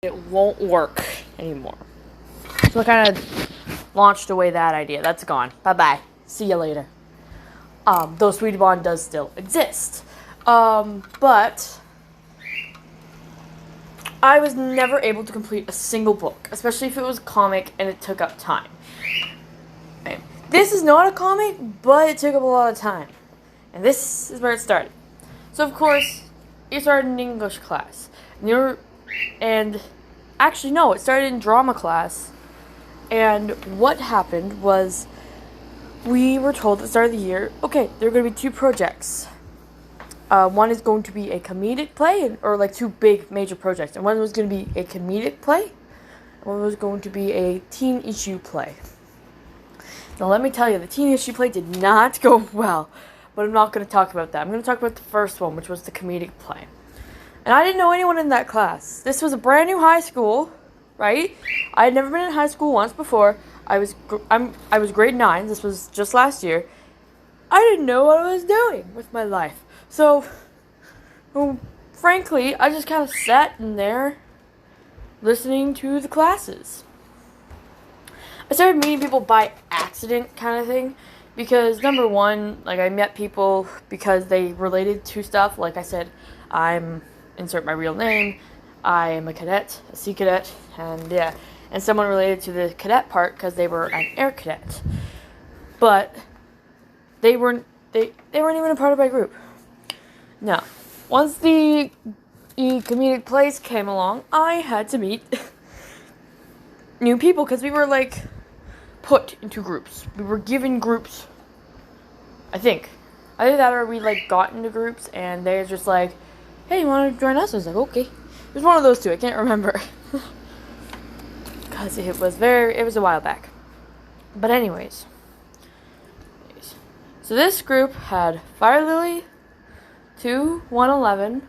it won't work anymore. So I kind of launched away that idea. That's gone. Bye-bye. See you later. Though Sweetie Bond does still exist. But I was never able to complete a single book, especially if it was a comic and it took up time. Okay. This is not a comic, but it took up a lot of time. And this is where it started. So, of course, it started in English class. And actually, no, it started in drama class. And what happened was we were told at the start of the year, okay, there are going to be 2 projects. One is going to be a comedic play, or like 2 big major projects. And one was going to be a comedic play, and one was going to be a teen issue play. Now, let me tell you, the teen issue play did not go well. But I'm not going to talk about that. I'm going to talk about the first one, which was the comedic play. And I didn't know anyone in that class. This was a brand new high school, right? I had never been in high school once before. I was grade 9. This was just last year. I didn't know what I was doing with my life. So, frankly, I just kind of sat in there listening to the classes. I started meeting people by accident kind of thing. Because, number one, like, I met people because they related to stuff. Like I said, insert my real name, I am a cadet, a sea cadet, and yeah. And someone related to the cadet part because they were an air cadet. But they weren't even a part of my group. Now, once the comedic plays came along, I had to meet new people because we were, like, put into groups. We were given groups, I think. Either that or we, like, got into groups and they're just like, hey, you want to join us? I was like, okay. It was one of those 2. I can't remember. Because it was a while back. But anyways. So this group had Fire Lily, 111,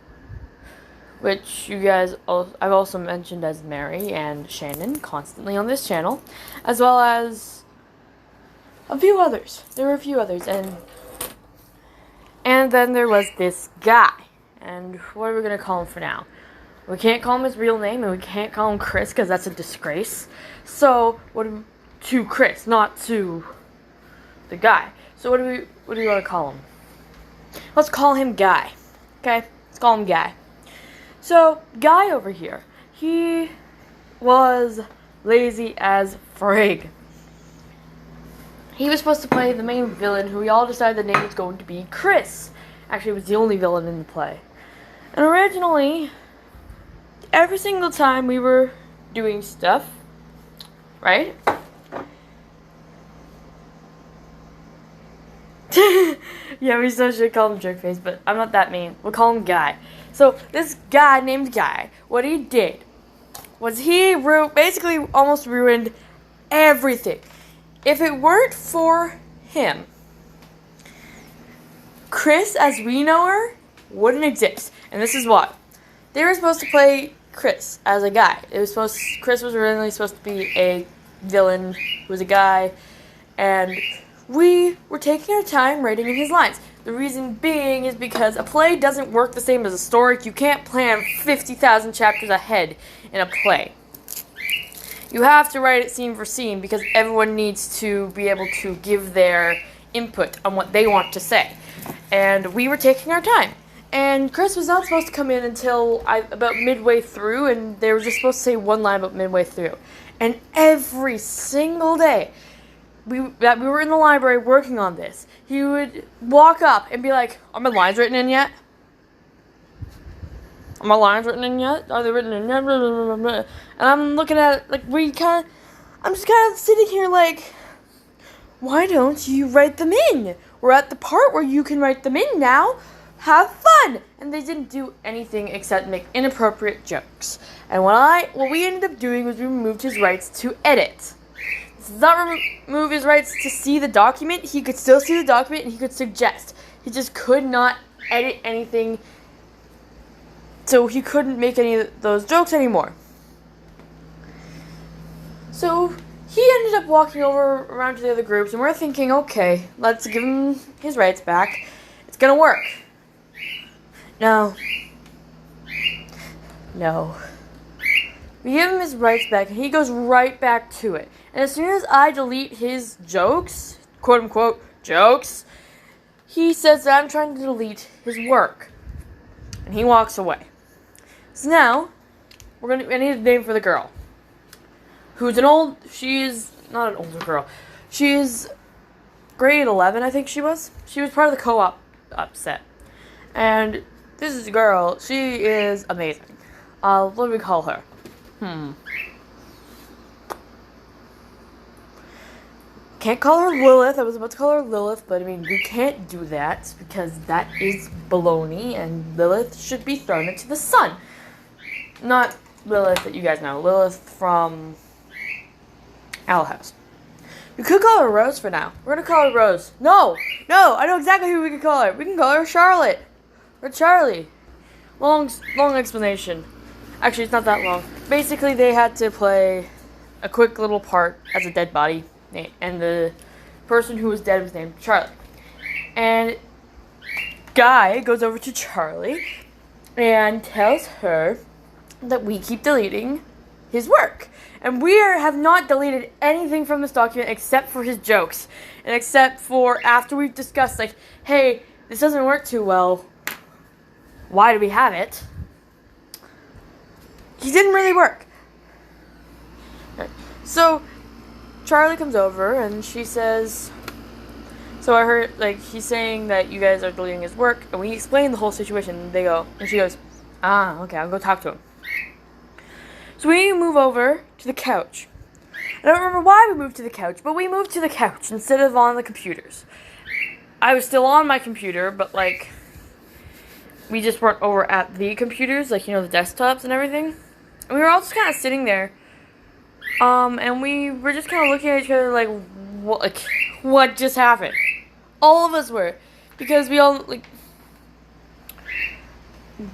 which you guys, I've also mentioned as Mary and Shannon constantly on this channel, as well as a few others. There were a few others, and then there was this guy, and what are we going to call him for now? We can't call him his real name, and we can't call him Chris, because that's a disgrace. So, to Chris, not to the guy. So what do we want to call him? Let's call him Guy. Okay? Let's call him Guy. So, Guy over here, he was lazy as frig. He was supposed to play the main villain, who we all decided the name was going to be Chris. Actually, it was the only villain in the play. And originally, every single time we were doing stuff, right? Yeah, we still should call him Jerkface, but I'm not that mean. We'll call him Guy. So, this guy named Guy, what he did was he basically almost ruined everything. If it weren't for him, Chris, as we know her, wouldn't exist. And this is why. They were supposed to play Chris as a guy. Chris was originally supposed to be a villain who was a guy, and we were taking our time writing in his lines. The reason being is because a play doesn't work the same as a story. You can't plan 50,000 chapters ahead in a play. You have to write it scene for scene because everyone needs to be able to give their input on what they want to say. And we were taking our time. And Chris was not supposed to come in until about midway through, and they were just supposed to say one line about midway through. And every single day that we were in the library working on this, he would walk up and be like, are my lines written in yet? Are my lines written in yet? Are they written in yet? And I'm looking at it, like, I'm just kind of sitting here like, why don't you write them in? We're at the part where you can write them in now. Have fun! And they didn't do anything except make inappropriate jokes. And what we ended up doing was we removed his rights to edit. This does not remove his rights to see the document. He could still see the document and he could suggest. He just could not edit anything. So he couldn't make any of those jokes anymore. So he ended up walking around to the other groups, and we're thinking, okay, let's give him his rights back. It's gonna work. No. We give him his rights back, and he goes right back to it. And as soon as I delete his jokes, quote unquote jokes, he says that I'm trying to delete his work. And he walks away. So now, I need a name for the girl. She's not an older girl. She's grade 11, I think she was. She was part of the co-op set. And this is a girl. She is amazing. What do we call her? Can't call her Lilith. I was about to call her Lilith, but I mean, we can't do that because that is baloney, and Lilith should be thrown into the sun. Not Lilith that you guys know. Lilith from Owl House. We could call her Rose for now. We're gonna call her Rose. No, I know exactly who we could call her. We can call her Charlotte or Charlie. Long explanation. Actually, it's not that long. Basically, they had to play a quick little part as a dead body, and the person who was dead was named Charlie. And Guy goes over to Charlie and tells her that we keep deleting his work. And we have not deleted anything from this document except for his jokes. And except for after we've discussed, like, hey, this doesn't work too well. Why do we have it? He didn't really work. So, Charlie comes over and she says, so I heard, like, he's saying that you guys are deleting his work. And we explain the whole situation. And she goes, okay, I'll go talk to him. So we move over to the couch. I don't remember why we moved to the couch, but we moved to the couch instead of on the computers. I was still on my computer, but, like, we just weren't over at the computers, like, you know, the desktops and everything. And we were all just kind of sitting there. And we were just kind of looking at each other like, what just happened? All of us were. Because we all, like,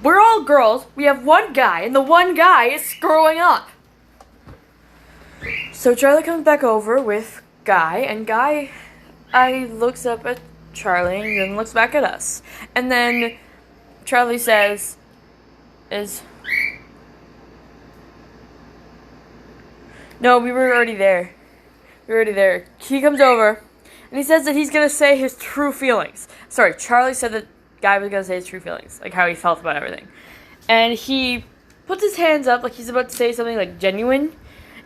we're all girls. We have one guy, and the one guy is screwing up. So Charlie comes back over with Guy, and Guy looks up at Charlie and then looks back at us. And then Charlie says, no, we were already there. He comes over, and he says that he's going to say his true feelings. Sorry, Charlie said that Guy was going to say his true feelings, like how he felt about everything. And he puts his hands up like he's about to say something like genuine.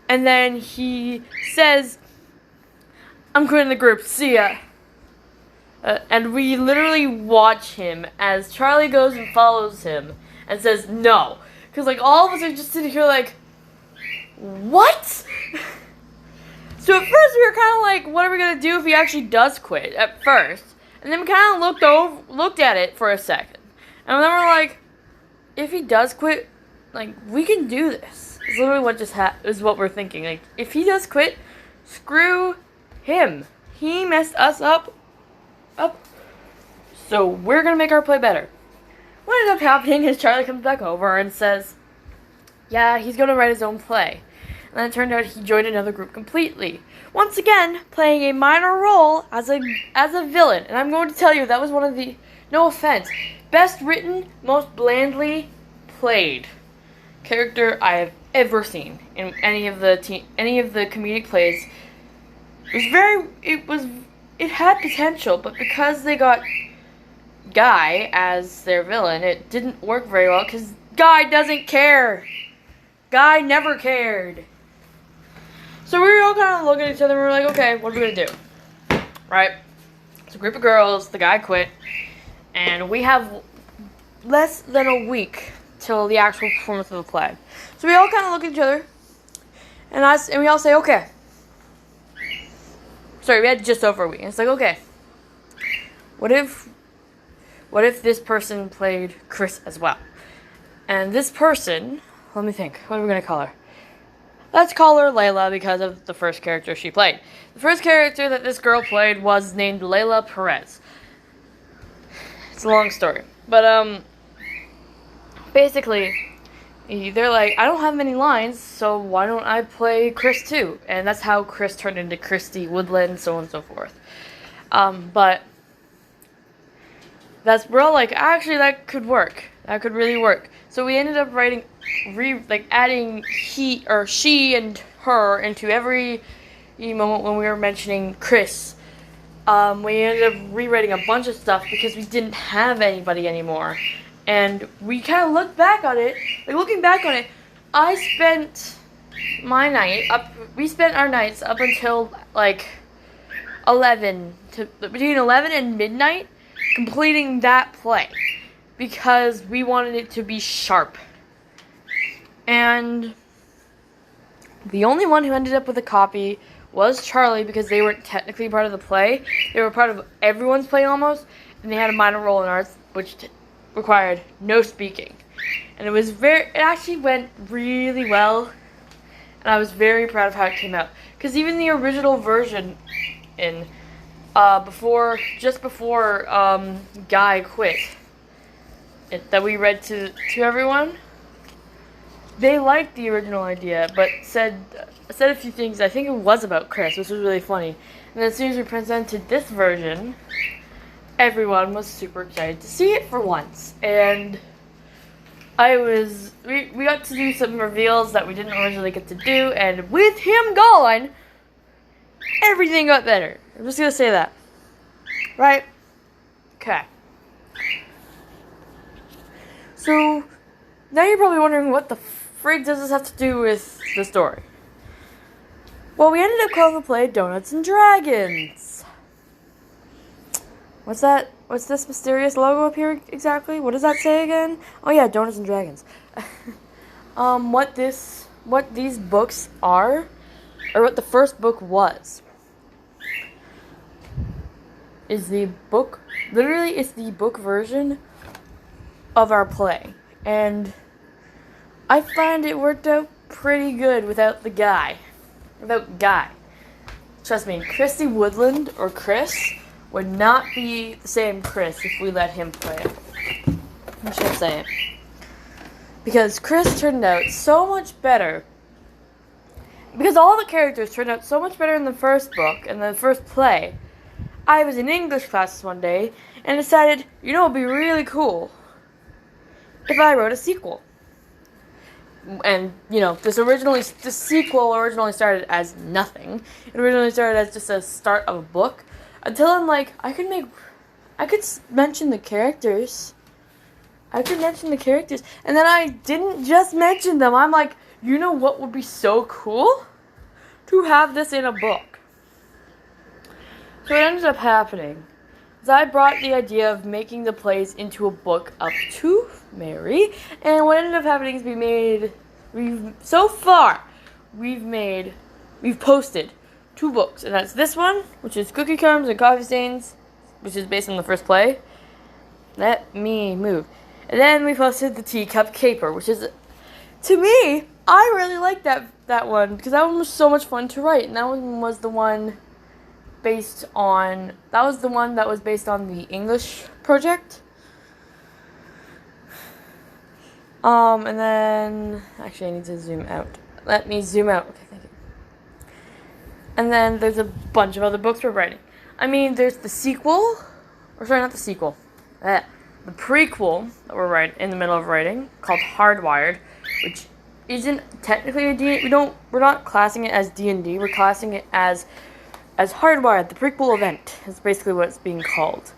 And then he says, I'm quitting the group, see ya. And we literally watch him as Charlie goes and follows him and says no. Because, like, all of us are just sitting here like, what? So at first we were kind of like, what are we going to do if he actually does quit at first? And then we kind of looked at it for a second. And then we're like, if he does quit, like, we can do this. It's literally what is what we're thinking. Like, if he does quit, screw him. He messed us up. So we're going to make our play better. What ends up happening is Charlie comes back over and says, yeah, he's going to write his own play. And then it turned out he joined another group completely. Once again, playing a minor role as a villain. And I'm going to tell you, that was one of the, no offense, best written, most blandly played character I have ever seen in any of the comedic plays. It had potential, but because they got Guy as their villain, it didn't work very well because Guy doesn't care. Guy never cared. So we were all kind of looking at each other and we were like, okay, what are we going to do? Right? It's a group of girls, the guy quit, and we have less than a week till the actual performance of the play. So we all kind of look at each other, and we all say, okay. Sorry, we had just over a week. And it's like, okay, what if this person played Chris as well? And this person, let me think, what are we going to call her? Let's call her Layla because of the first character she played. The first character that this girl played was named Layla Perez. It's a long story. But, basically, they're like, I don't have many lines, so why don't I play Chris too? And that's how Chris turned into Christy Woodland, so on and so forth. But we're all like, actually, that could work. That could really work. So we ended up writing, adding she and her into every moment when we were mentioning Chris. We ended up rewriting a bunch of stuff because we didn't have anybody anymore. And we kind of looked back on it. Looking back on it, I spent we spent our nights up until, between 11 and midnight completing that play. Because we wanted it to be sharp. And the only one who ended up with a copy was Charlie, because they weren't technically part of the play. They were part of everyone's play almost, and they had a minor role in ours, which required no speaking. And it actually went really well, and I was very proud of how it came out. Because even the original version just before Guy quit, that we read to everyone, they liked the original idea, but said a few things. I think it was about Chris, which was really funny. And as soon as we presented this version, everyone was super excited to see it for once. And we got to do some reveals that we didn't originally get to do, and with him gone, everything got better. I'm just gonna say that. Right? Okay. So, now you're probably wondering, what the frig does this have to do with the story? Well, we ended up calling the play Donuts and Dragons. What's that? What's this mysterious logo up here exactly? What does that say again? Oh yeah, Donuts and Dragons. What these books are, or what the first book was, is the book, literally it's the book version of our play, and I find it worked out pretty good without Guy. Trust me, Christy Woodland, or Chris, would not be the same Chris if we let him play it. I should say it. Because Chris turned out so much better. Because all the characters turned out so much better in the first book, and the first play. I was in English class one day, and decided, it'd be really cool if I wrote a sequel. And, the sequel originally started as nothing. It originally started as just a start of a book. Until I'm like, I could mention the characters. And then I didn't just mention them. I'm like, what would be so cool? To have this in a book. So what ended up happening is I brought the idea of making the plays into a book up to Mary, and what ended up happening is we've posted 2 books, and that's this one, which is Cookie Crumbs and Coffee Stains, which is based on the first play. Let me move. And then we posted the Teacup Caper, which is, to me, I really like that one, because that one was so much fun to write, and that one was the one based on the English project. And then, actually I need to zoom out. Let me zoom out. Okay, thank you. And then there's a bunch of other books we're writing. There's the sequel, the prequel that we're in the middle of writing, called Hardwired, which isn't technically a D&D. We're not classing it as D&D. We're classing it as Hardwired, the prequel event. Is basically what it's being called.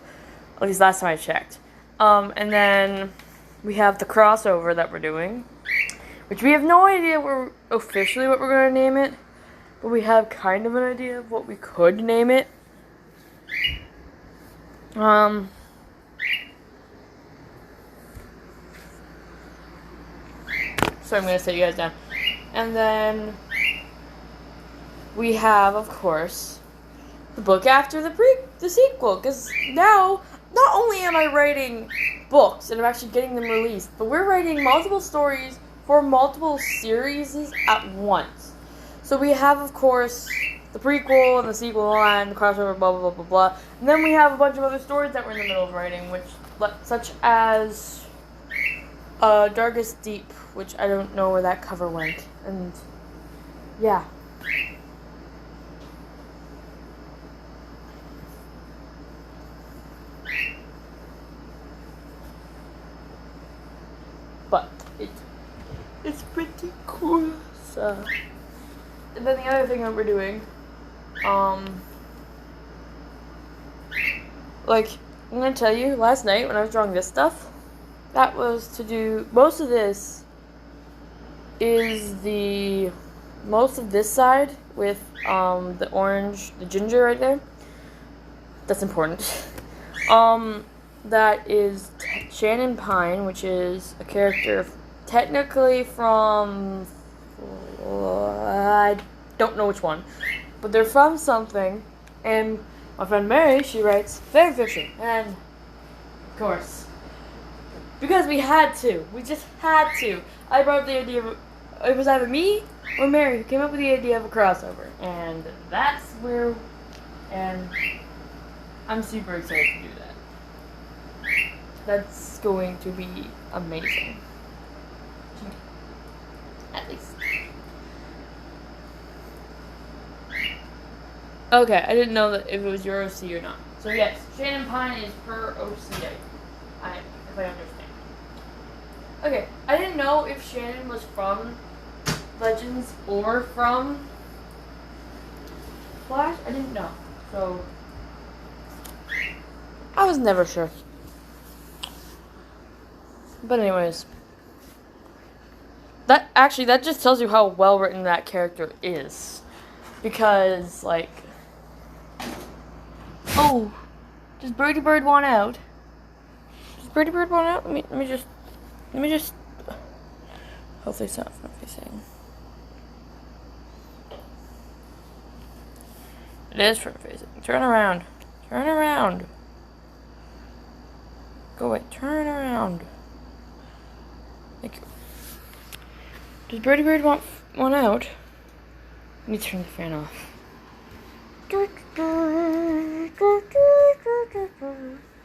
At least last time I checked. And then we have the crossover that we're doing, which we have no idea what we're going to name it, but we have kind of an idea of what we could name it. So I'm going to set you guys down. And then we have, of course, the book after the sequel, because now, not only am I writing books and I'm actually getting them released, but we're writing multiple stories for multiple series at once. So we have, of course, the prequel and the sequel and the crossover, blah, blah, blah, blah, blah. And then we have a bunch of other stories that we're in the middle of writing, such as Darkest Deep, which I don't know where that cover went. And, yeah. It's pretty cool. So, and then the other thing that we're doing, like, I'm gonna tell you, last night when I was drawing this stuff, that was to do, most of this is most of this side with, the orange, the ginger right there. That's important. That is Shannon Pine, which is a character technically from, I don't know which one, but they're from something, and my friend Mary, she writes fan fiction, and of course, because we just had to, I brought up the idea of, it was either me or Mary who came up with the idea of a crossover, and that's where, and I'm super excited to do that. That's going to be amazing. At least. Okay, I didn't know that if it was your OC or not. So yes, Shannon Pine is her OC, if I understand. Okay, I didn't know if Shannon was from Legends or from Flash. I didn't know. So I was never sure. But anyways, that just tells you how well written that character is, because like, oh, does Birdie Bird want out? Does Birdie Bird want out? Let me just. Hopefully it's not front facing. It is front facing. Turn around. Turn around. Go away. Turn around. Thank you. Does Birdie Bird want out? Let me turn the fan off.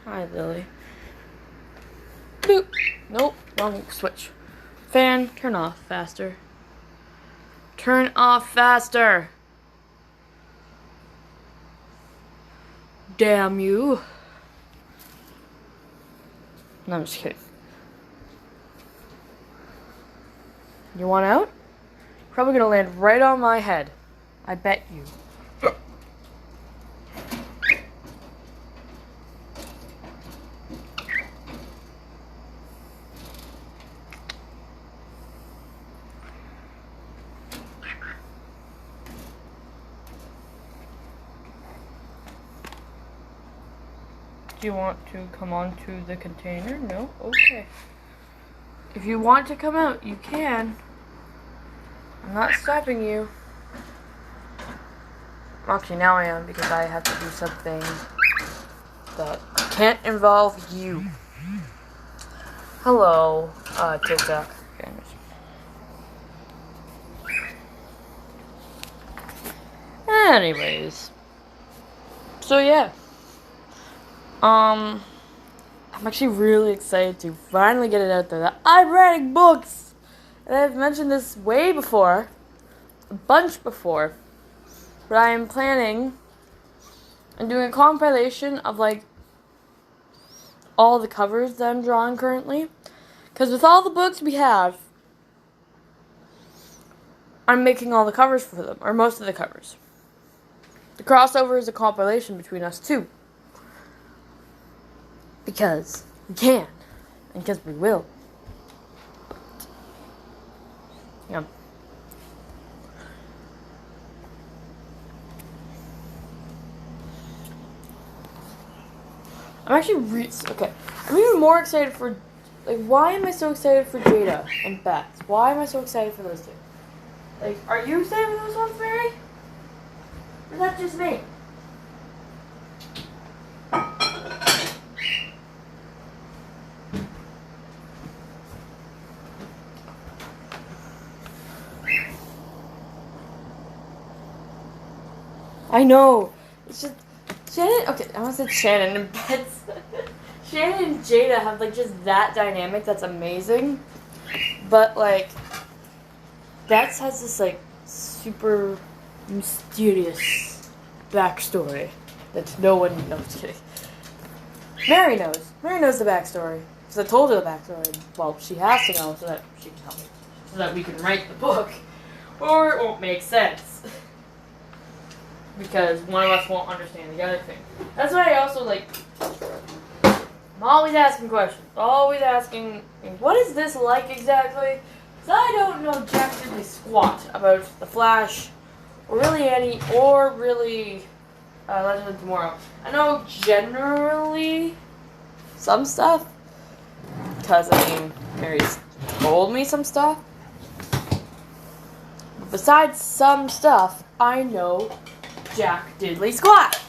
Hi, Lily. Boop. Nope. Wrong switch. Fan, turn off faster. Turn off faster. Damn you. No, I'm just kidding. You want out? Probably gonna land right on my head. I bet you. Do you want to come onto the container? No? Okay. If you want to come out, you can. I'm not stopping you. Actually, now I am, because I have to do something that can't involve you. Hello, TikTok. Okay. Anyways. So, yeah. I'm actually really excited to finally get it out there that I'm writing books! And I've mentioned this way before, a bunch before, but I am planning on doing a compilation of, like, all the covers that I'm drawing currently. Because with all the books we have, I'm making all the covers for them, or most of the covers. The crossover is a compilation between us two. Because we can. And because we will. Yeah. I'm actually okay. I'm even more excited for, like, why am I so excited for Jada and Beth? Why am I so excited for those two? Like, are you excited for those ones, Mary? Or is that just me? I know. It's just Shannon. Okay, I want to say Shannon and Beth. Shannon and Jada have, like, just that dynamic that's amazing. But, like, Beth has this, like, super mysterious backstory that no one knows. Kidding. Mary knows. Mary knows the backstory. Because I told her the backstory. Well, she has to know so that she can help me. so that we can write the book, or it won't make sense. Because one of us won't understand the other thing. That's why I also I'm always asking questions. Always asking, what is this like exactly? Because I don't know jack diddly squat about The Flash, or really Legend of Tomorrow. I know generally some stuff, because, Mary's told me some stuff. But besides some stuff, I know jack diddly squat.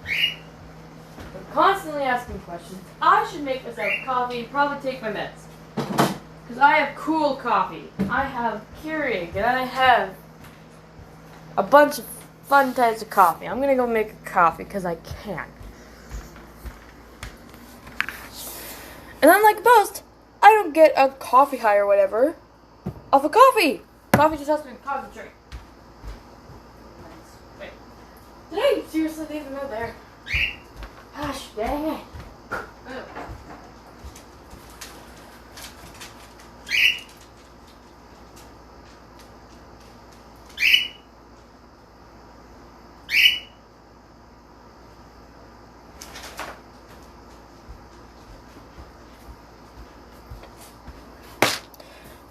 I'm constantly asking questions. I should make myself coffee and probably take my meds. Because I have cool coffee. I have Keurig, and I have a bunch of fun types of coffee. I'm going to go make a coffee because I can. And unlike most, I don't get a coffee high or whatever off of coffee. Coffee just helps me concentrate. Wait. Did I seriously leave them out there? Gosh dang it. Oh.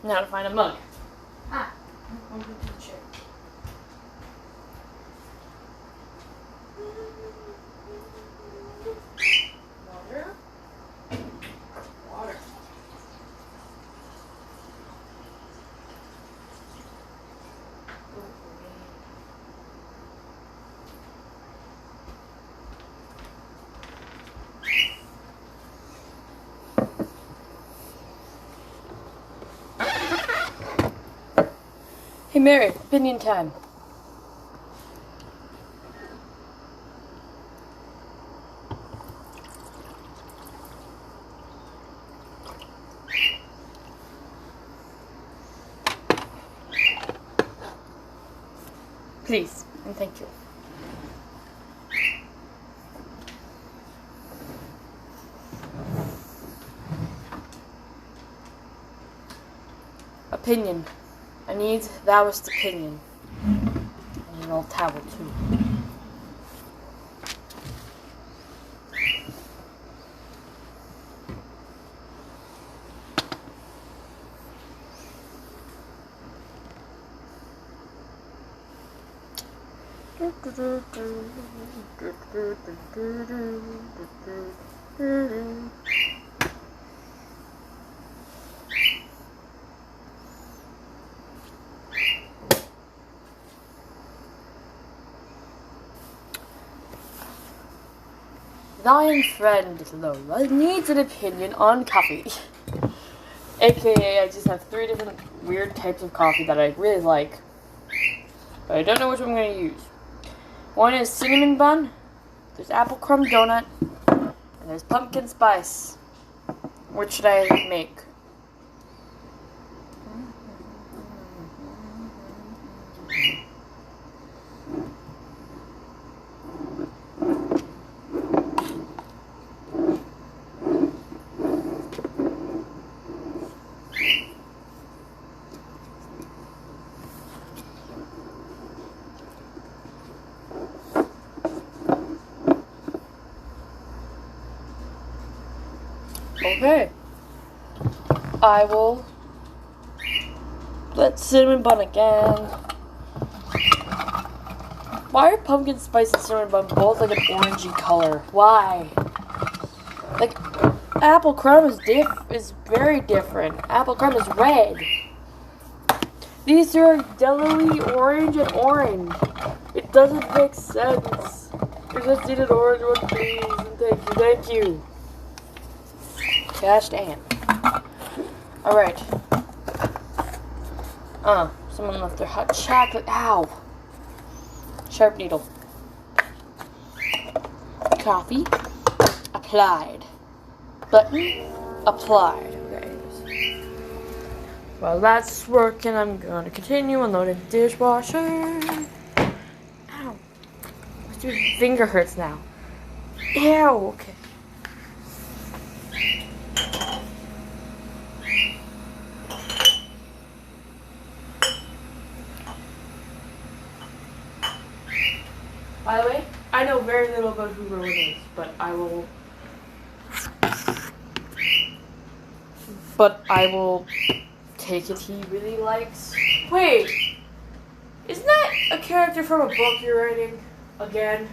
Now to find a mug. Ah, I'm going to the chair. Water. Water. Hey Mary, opinion time. Please, and thank you. Opinion. I need thouest opinion. And an old towel too. Thine friend Lola needs an opinion on coffee. AKA, I just have 3 different weird types of coffee that I really like, but I don't know which one I'm going to use. One is cinnamon bun, there's apple crumb donut, and there's pumpkin spice. Which should I make? Okay. I will let cinnamon bun again. Why are pumpkin spice and cinnamon bun both like an orangey color? Why? Like, apple crumb is very different. Apple crumb is red. These are yellowy orange and orange. It doesn't make sense. I just need an orange one, please. And thank you. Gosh dang. Alright. Someone left their hot chocolate. Ow. Sharp needle. Coffee. Applied. Button. Applied. Okay. While that's working, I'm going to continue unloading the dishwasher. Ow. My stupid finger hurts now. Ew. Okay. By the way, I know very little about who Rowan is, but I will take it he really likes. Wait, isn't that a character from a book you're writing again?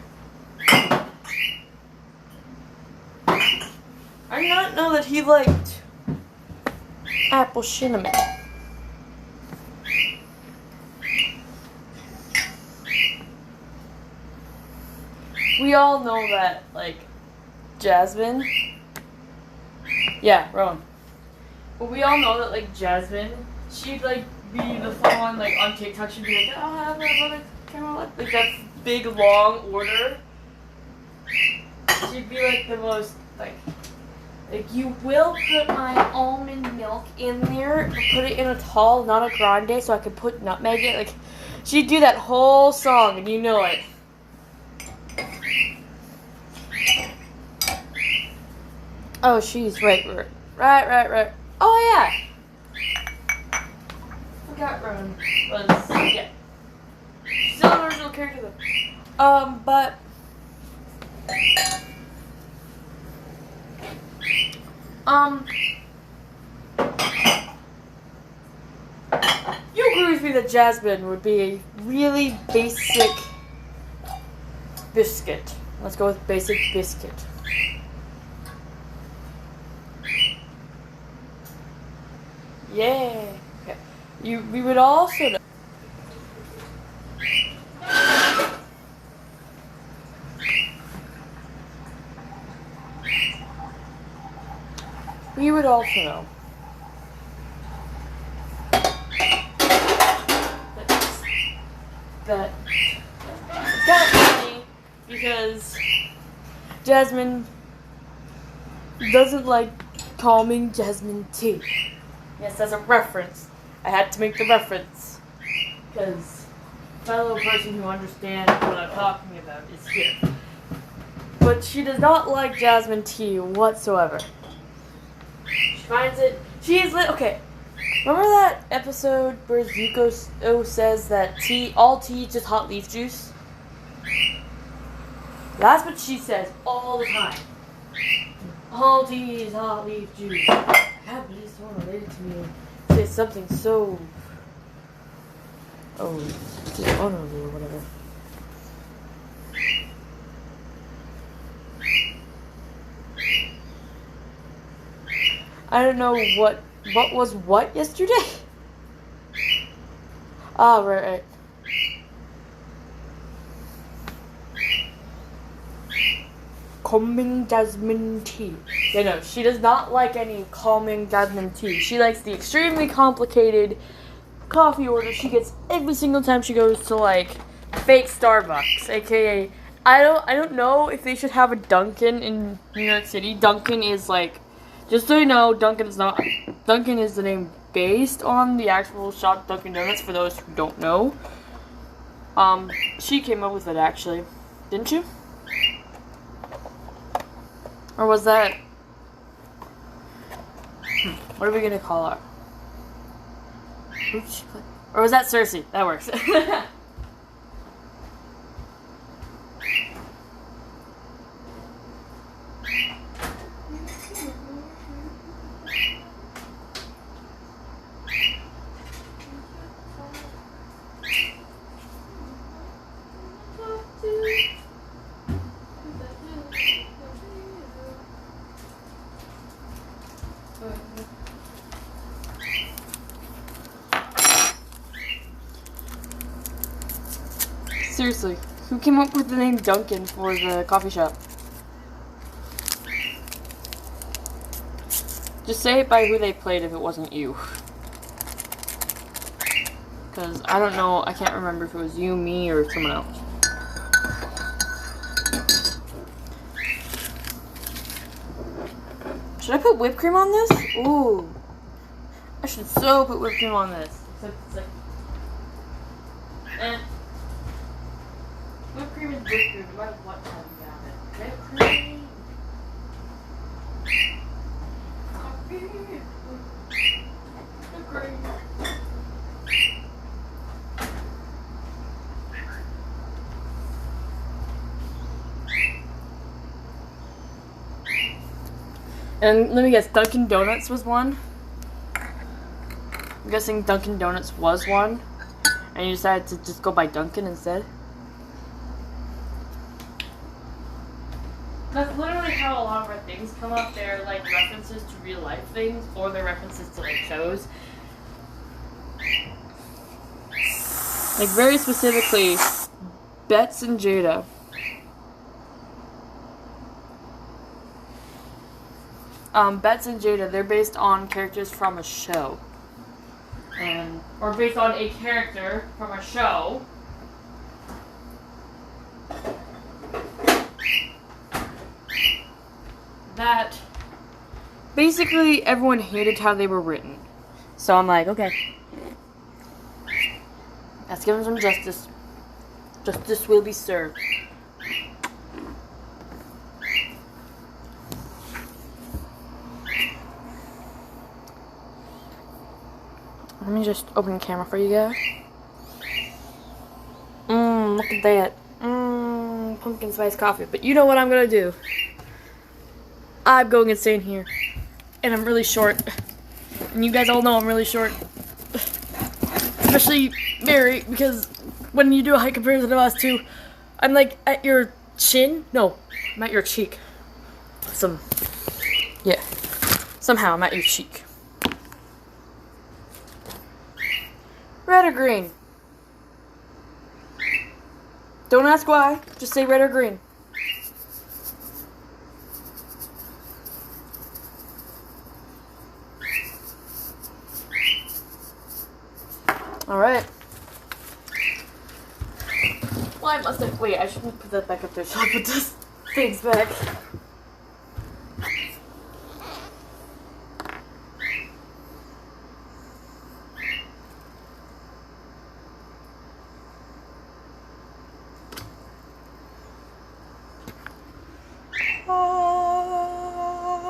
I did not know that he liked apple cinnamon. We all know that, like, Jasmine. Yeah, Rowan. But we all know that, like, Jasmine, she'd, like, be the full one, like, on TikTok, she'd be like, oh, I have a camera, like, that big, long order. She'd be, like, the most, like, you will put my almond milk in there, put it in a tall, not a grande, so I could put nutmeg in it. Like, she'd do that whole song, and you know it. Oh, she's right. Oh, yeah. Forgot Rowan was, yeah. Still an original character, though. But... you agree with me that Jasmine would be a really basic biscuit. Let's go with basic biscuit. Yeah. Okay. We would also know. We would also know that it's kind of funny because Jasmine doesn't like calming Jasmine tea. Yes, as a reference. I had to make the reference because fellow person who understands what I'm talking about is here. But she does not like Jasmine tea whatsoever. She finds it. She is okay. Remember that episode where Zuko says that all tea is just hot leaf juice? That's what she says all the time. All tea is hot leaf juice. I can't believe someone related to me says something so dishonorable or whatever. I don't know what was what yesterday? Ah, right. Calming Jasmine tea. Yeah, no, she does not like any calming Jasmine tea. She likes the extremely complicated coffee order she gets every single time she goes to, like, fake Starbucks, aka I don't know if they should have a Dunkin' in New York City. Dunkin' is like, just so you know, Dunkin' is the name based on the actual shop Dunkin' Donuts, for those who don't know. She came up with it, actually. Didn't you? Or was that... what are we gonna call her? Who did she play? Or was that Cersei? That works. Seriously, who came up with the name Dunkin' for the coffee shop? Just say it by who they played if it wasn't you. Because I don't know, I can't remember if it was you, me, or someone else. Should I put whipped cream on this? Ooh. I should so put whipped cream on this. Except it's like... Whipped cream is whipped cream, no matter what time you have it. Whipped cream. Coffee. Whipped cream. And let me guess, Dunkin' Donuts was one? I'm guessing Dunkin' Donuts was one. And you decided to just go by Dunkin' instead? That's literally how a lot of our things come up. They're like references to real life things, or they're references to like shows. Like very specifically, Bets and Jada. Bets and Jada, they're based on characters from a show. Or based on a character from a show. That basically everyone hated how they were written. So I'm like, okay. Let's give them some justice. Justice will be served. Let me just open the camera for you guys. Look at that. Pumpkin spice coffee. But you know what I'm gonna do? I'm going insane here. And I'm really short. And you guys all know I'm really short. Especially Mary, because when you do a height comparison of us two, I'm like at your chin. No, I'm at your cheek. Yeah. Somehow I'm at your cheek. Red or green? Don't ask why. Just say red or green. Alright. Well, I must have. Wait, I shouldn't put that back up there. Should I put those things back?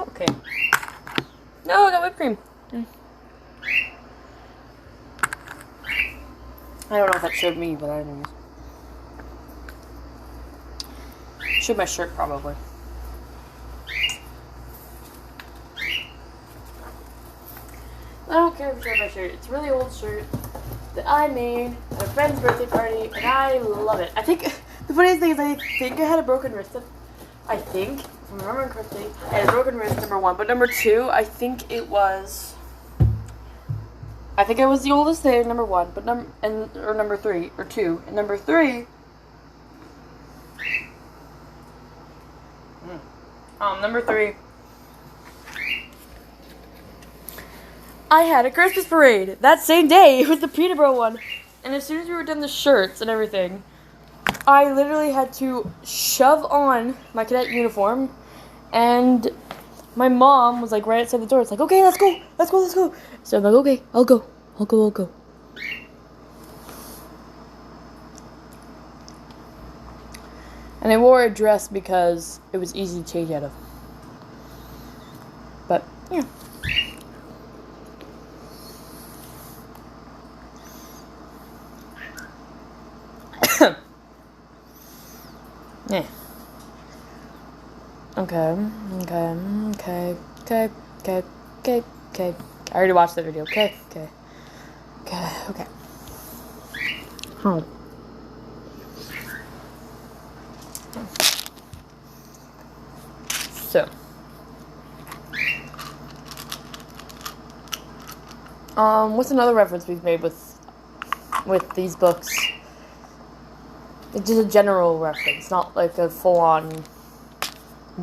Okay. No, I got whipped cream. I don't know if that showed me, but I didn't. Showed my shirt, probably. I don't care if it showed my shirt. It's a really old shirt that I made at a friend's birthday party, and I love it. I think, the funniest thing is I think I had a broken wrist. I think, if I'm remembering correctly, I had a broken wrist, number one. But number two, I think it was the oldest there, number one, but number three, or two, and number three, number three, I had a Christmas parade that same day. It was the Peterborough one, and as soon as we were done the shirts and everything, I literally had to shove on my cadet uniform, and my mom was like right outside the door. It's like, okay, let's go. So I'm like, okay, I'll go. And I wore a dress because it was easy to change out of. But, yeah. Yeah. Okay. I already watched the video. Okay. Oh. So. What's another reference we've made with these books? It's just a general reference, not like a full-on,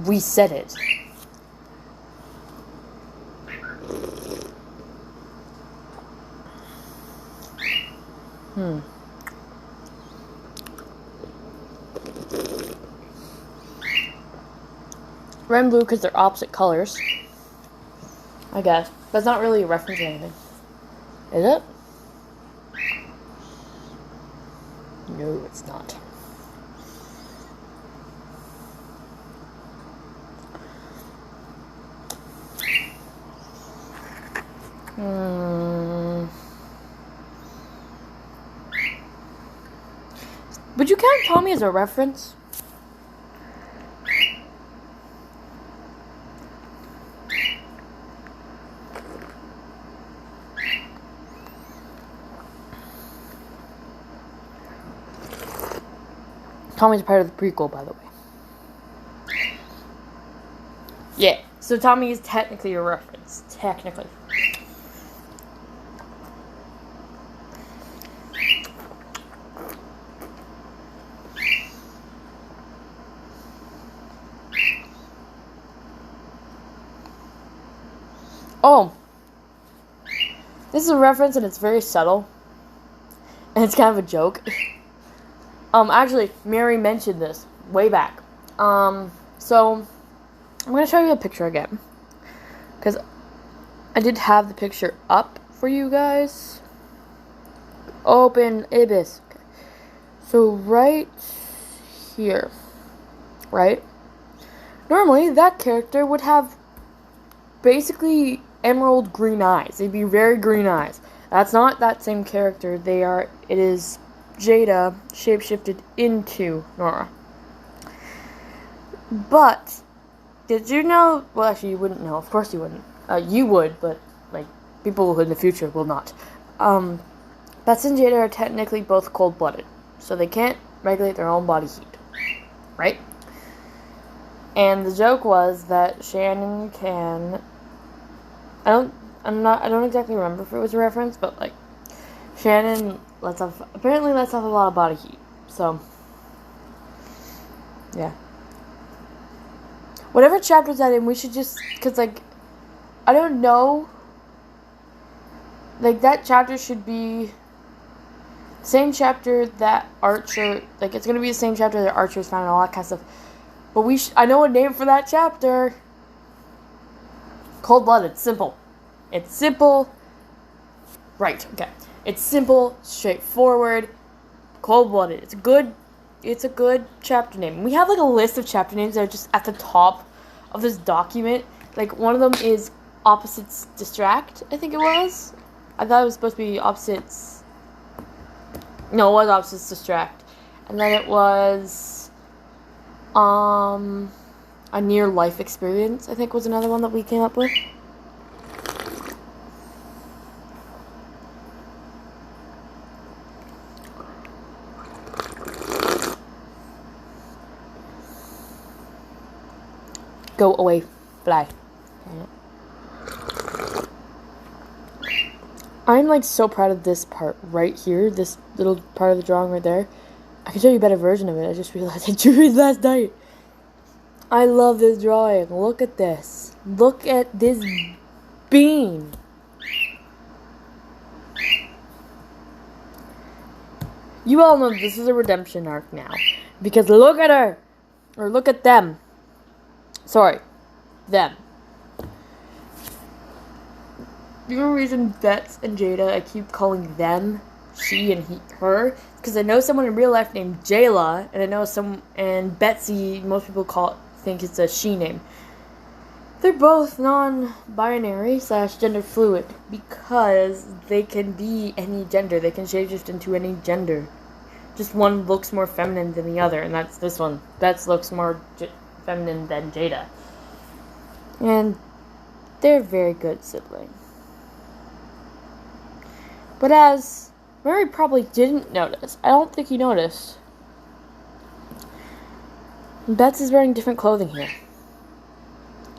we said it. Red and blue because they're opposite colors, I guess. That's not really a reference to anything. Is it? No, it's not. Would you count Tommy as a reference? Tommy's part of the prequel, by the way. Yeah, so Tommy is technically a reference. Technically. Oh. This is a reference and it's very subtle. And it's kind of a joke. Actually, Mary mentioned this way back. So, I'm going to show you a picture again. Because I did have the picture up for you guys. Open Ibis. Okay. So, right here. Right? Normally, that character would have basically emerald green eyes. They'd be very green eyes. That's not that same character. It is Jada shapeshifted into Nora. But, did you know, well actually you wouldn't know, of course you wouldn't. You would, but, like, people in the future will not. Bets and Jada are technically both cold-blooded, so they can't regulate their own body heat. Right? And the joke was that Shannon can, I don't exactly remember if it was a reference, but, like, Shannon apparently lets off a lot of body heat, so, yeah. Whatever chapter's that in, we should just, because, like, I don't know, like, that chapter should be the same chapter that Archer, like, it's going to be the same chapter that Archer's found and all that kind of stuff, but I know a name for that chapter. Cold-blooded, simple. It's simple. Right, okay. It's simple, straightforward, cold-blooded. It's a good chapter name. We have, like, a list of chapter names that are just at the top of this document. Like, one of them is Opposites Distract, I think it was. I thought it was supposed to be Opposites. No, it was Opposites Distract. And then it was, a near-life experience, I think was another one that we came up with. Go away, fly. I'm, like, so proud of this part right here, this little part of the drawing right there. I can show you a better version of it. I just realized I drew it last night. I love this drawing. Look at this. Look at this bean. You all know this is a redemption arc now. Because look at her. Or look at them. Sorry. Them. The only reason Bets and Jada, I keep calling them she and her, because I know someone in real life named Jayla, and I know and Betsy, most people think it's a she name. They're both non-binary / gender fluid, because they can be any gender. They can shapeshift into any gender. Just one looks more feminine than the other, and that's this one. Bets looks more feminine than Jada. And they're very good siblings. But as Mary probably didn't notice, I don't think he noticed, Bets is wearing different clothing here.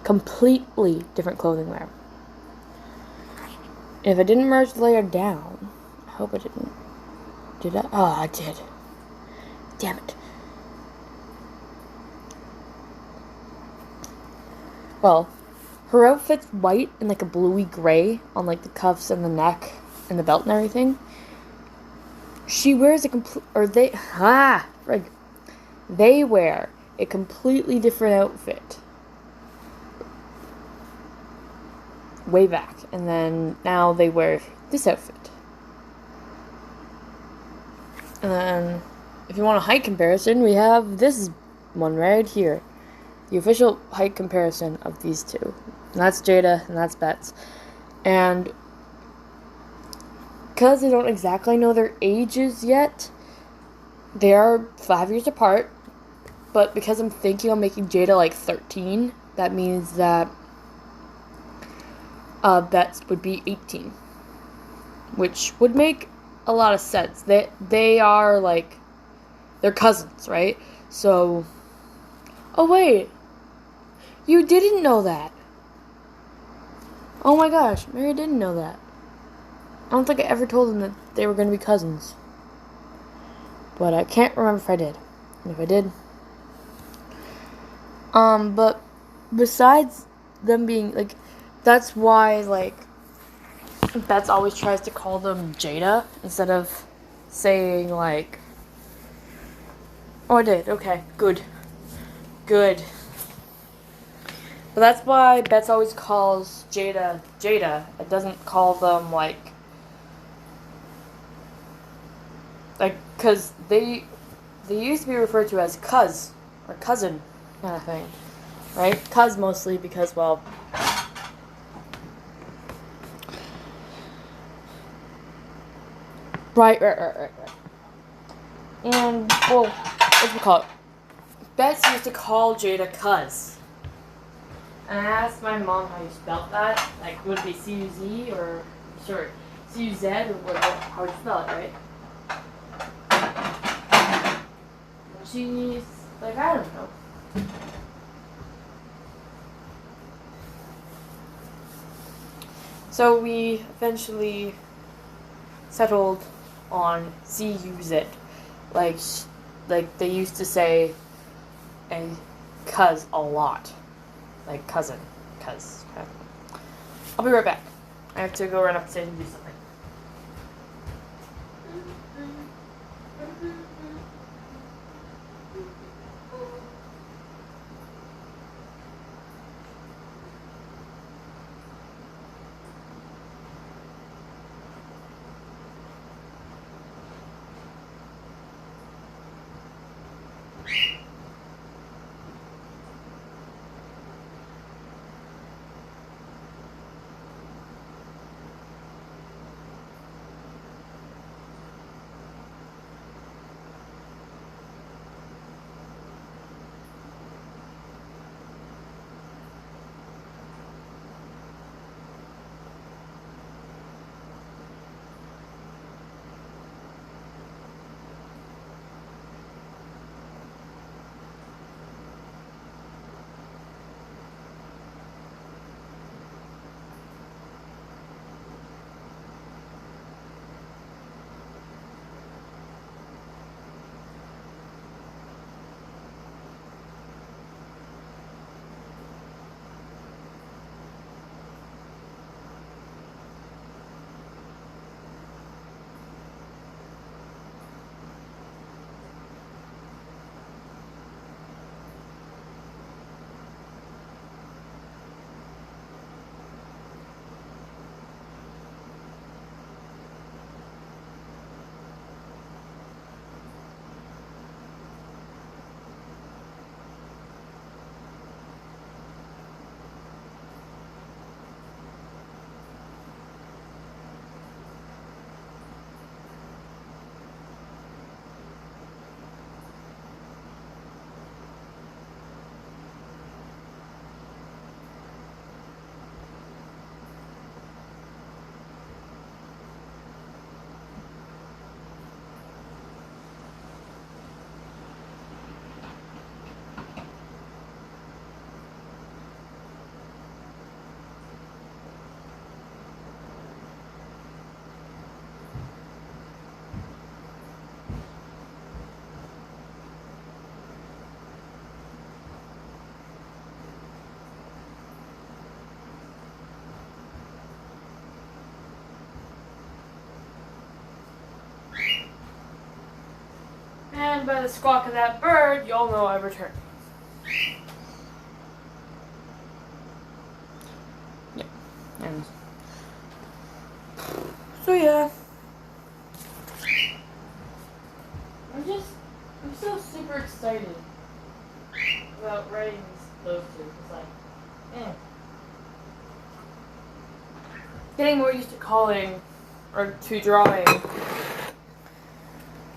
Completely different clothing wear. If I didn't merge the layer down, I hope I didn't. Did I? Oh, I did. Damn it. Well, her outfit's white and like a bluey gray on like the cuffs and the neck and the belt and everything. She wears they wear a completely different outfit way back, and then now they wear this outfit. And then if you want a height comparison, we have this one right here, the official height comparison of these two, and that's Jada and that's Bets. And because they don't exactly know their ages yet, they are 5 years apart. But because I'm thinking on making Jada like 13, that means that Bets would be 18, which would make a lot of sense. They are like they're cousins, right? So, oh wait, you didn't know that. Oh my gosh, Mary didn't know that. I don't think I ever told them that they were going to be cousins. But I can't remember if I did. And if I did. But besides them being, like, that's why, like, Bets always tries to call them Jada instead of saying, like, oh, I did. Okay, good. Good. But that's why Bets always calls Jada Jada. It doesn't call them, like, because they used to be referred to as cuz, or cousin, kind of thing, right? Cuz mostly because, well, right. And, well, what do we call it? Bets used to call Jada cuz. And I asked my mom how you spelled that. Like, would it be C-U-Z or, sorry, C-U-Z or what, how would you spell it, right? She's like, I don't know. So we eventually settled on C-U-Z. Like they used to say a cuz a lot. Like cousin. Cuz. I'll be right back. I have to go run upstairs and do something. And by the squawk of that bird, you all know I returned. Yeah. And so yeah. I'm so super excited about writing those two. It's like, getting more used to calling or to drawing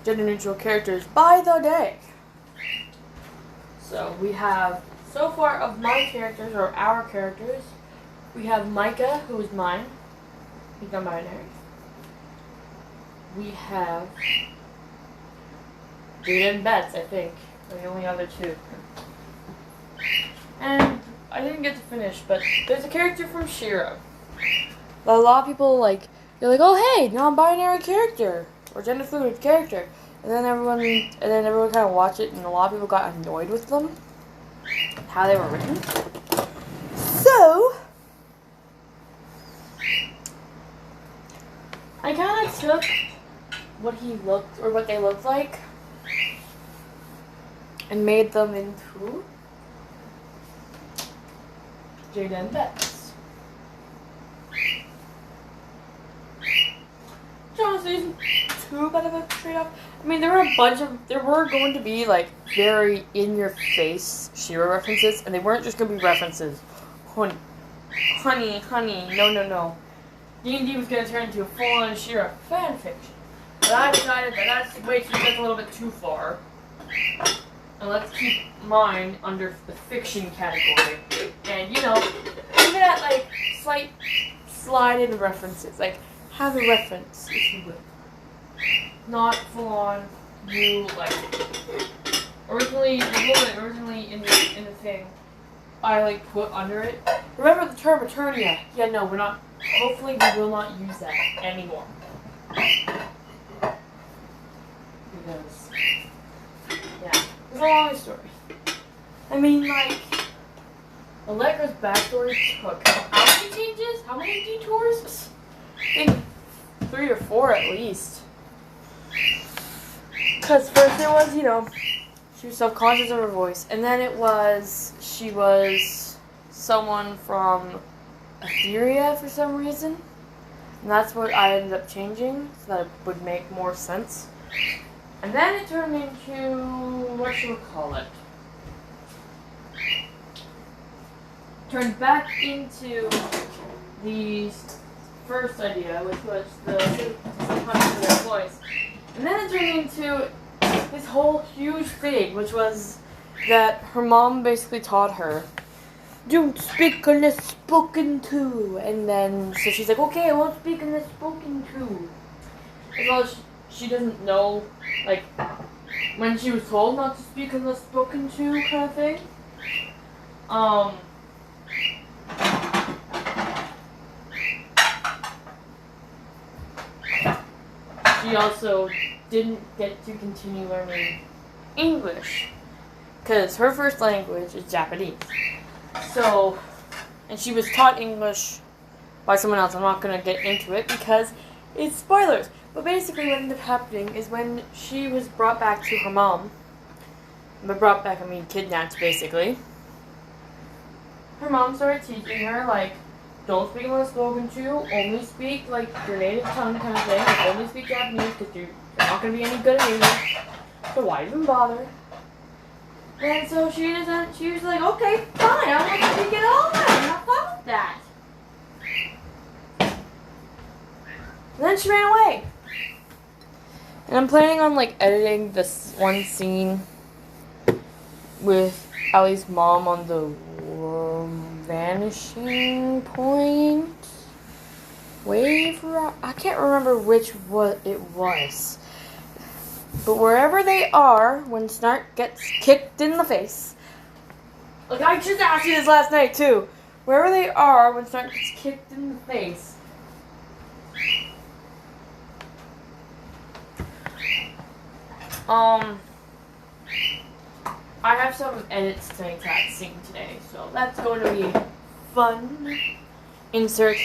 gender-neutral characters by the day. So we have, so far of my characters, or our characters, we have Micah, who is mine. He's non-binary. We have Jada and Bets, I think, are the only other two. And I didn't get to finish, but there's a character from She-Ra. A lot of people they're like, oh hey, non-binary character or gender fluid character, and then everyone kind of watched it, and a lot of people got annoyed with them, how they were written. So I kind of took what they looked like and made them into Jada and Bets. Honestly, too bad of a trade-off. I mean, there were going to be very in-your-face She-Ra references, and they weren't just going to be references. Honey, no. D&D was going to turn into a full-on She-Ra fanfiction. But I decided that that's a little bit too far. And let's keep mine under the fiction category. And, leave it at, slight slide-in references. Have a reference, if you will. Not full-on, originally in the thing, I, put under it. Remember the term Eternia? Yeah, no, we're not, hopefully we will not use that anymore. Because, yeah, it's a long story. I mean, Allegra's backstory took how many changes? How many detours? I think 3 or 4 at least. Because first it was, she was self-conscious of her voice. And then it was, she was someone from Etheria for some reason. And that's what I ended up changing, so that it would make more sense. And then it turned into, what should we call it? Turned back into the first idea, which was the self-conscious of their voice. And then it turned into this whole huge thing, which was that her mom basically taught her, don't speak unless spoken to. And then, so she's like, okay, I won't speak unless spoken to. As well as she doesn't know, when she was told not to speak unless spoken to kind of thing. She also didn't get to continue learning English, because her first language is Japanese. So, and she was taught English by someone else. I'm not going to get into it because it's spoilers. But basically what ended up happening is when she was brought back to her mom, by brought back I mean kidnapped basically, her mom started teaching her don't speak unless spoken to, only speak your native tongue kind of thing, only speak Japanese because you're not going to be any good at English, so why even bother? And so she was okay, fine, I'm going to speak it all then, have fun with that. And then she ran away. And I'm planning on editing this one scene with Allie's mom on the vanishing point wave. I can't remember which what it was, but wherever they are when Snart gets kicked in the face, I just asked you this last night too. Wherever they are when Snart gets kicked in the face, I have some edits to make that scene today, so that's going to be fun. Insert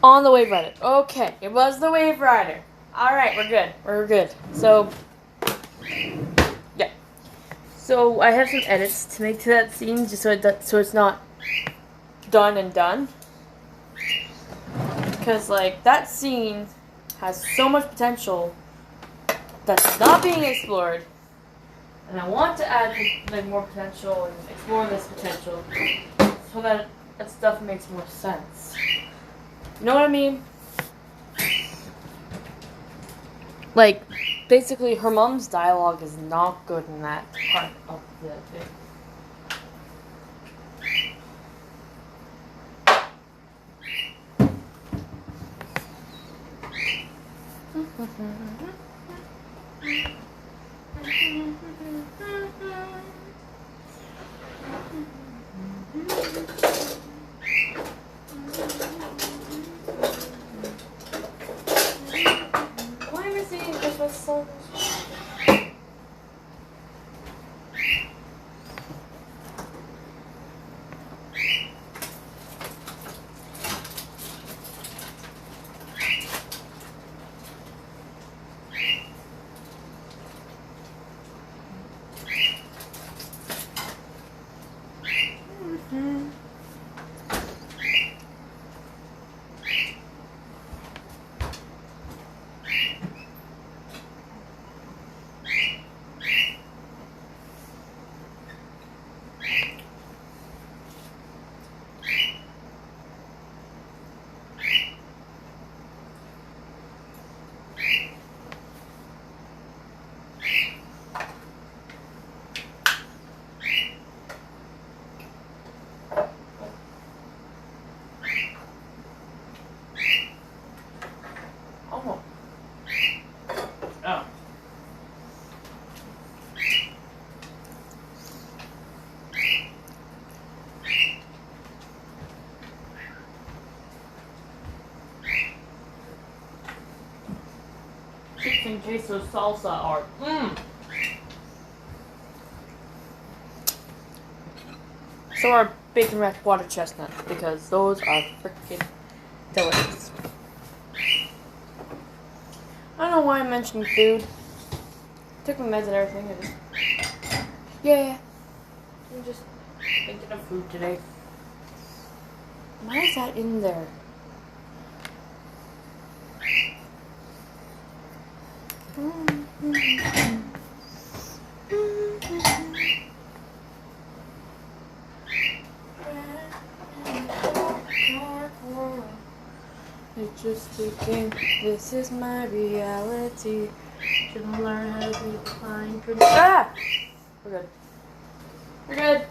on the Wave Rider. Okay, it was the Wave Rider. Alright, we're good. So, yeah. So, I have some edits to make to that scene, just so it's not done and done. Because, that scene has so much potential that's not being explored. And I want to add more potential and explore this potential so that stuff makes more sense. You know what I mean? Basically, her mom's dialogue is not good in that part of the thing. Why am I singing Christmas songs? Oh. Chips and queso salsa are So are bacon wrapped water chestnuts because those are freaking delicious. I don't know why I'm mentioning food. Took my meds and everything. Yeah. I'm just thinking of food today. Why is that in there? I just think this is my reality. Should learn how to be kind. Ah! We're good. We're good.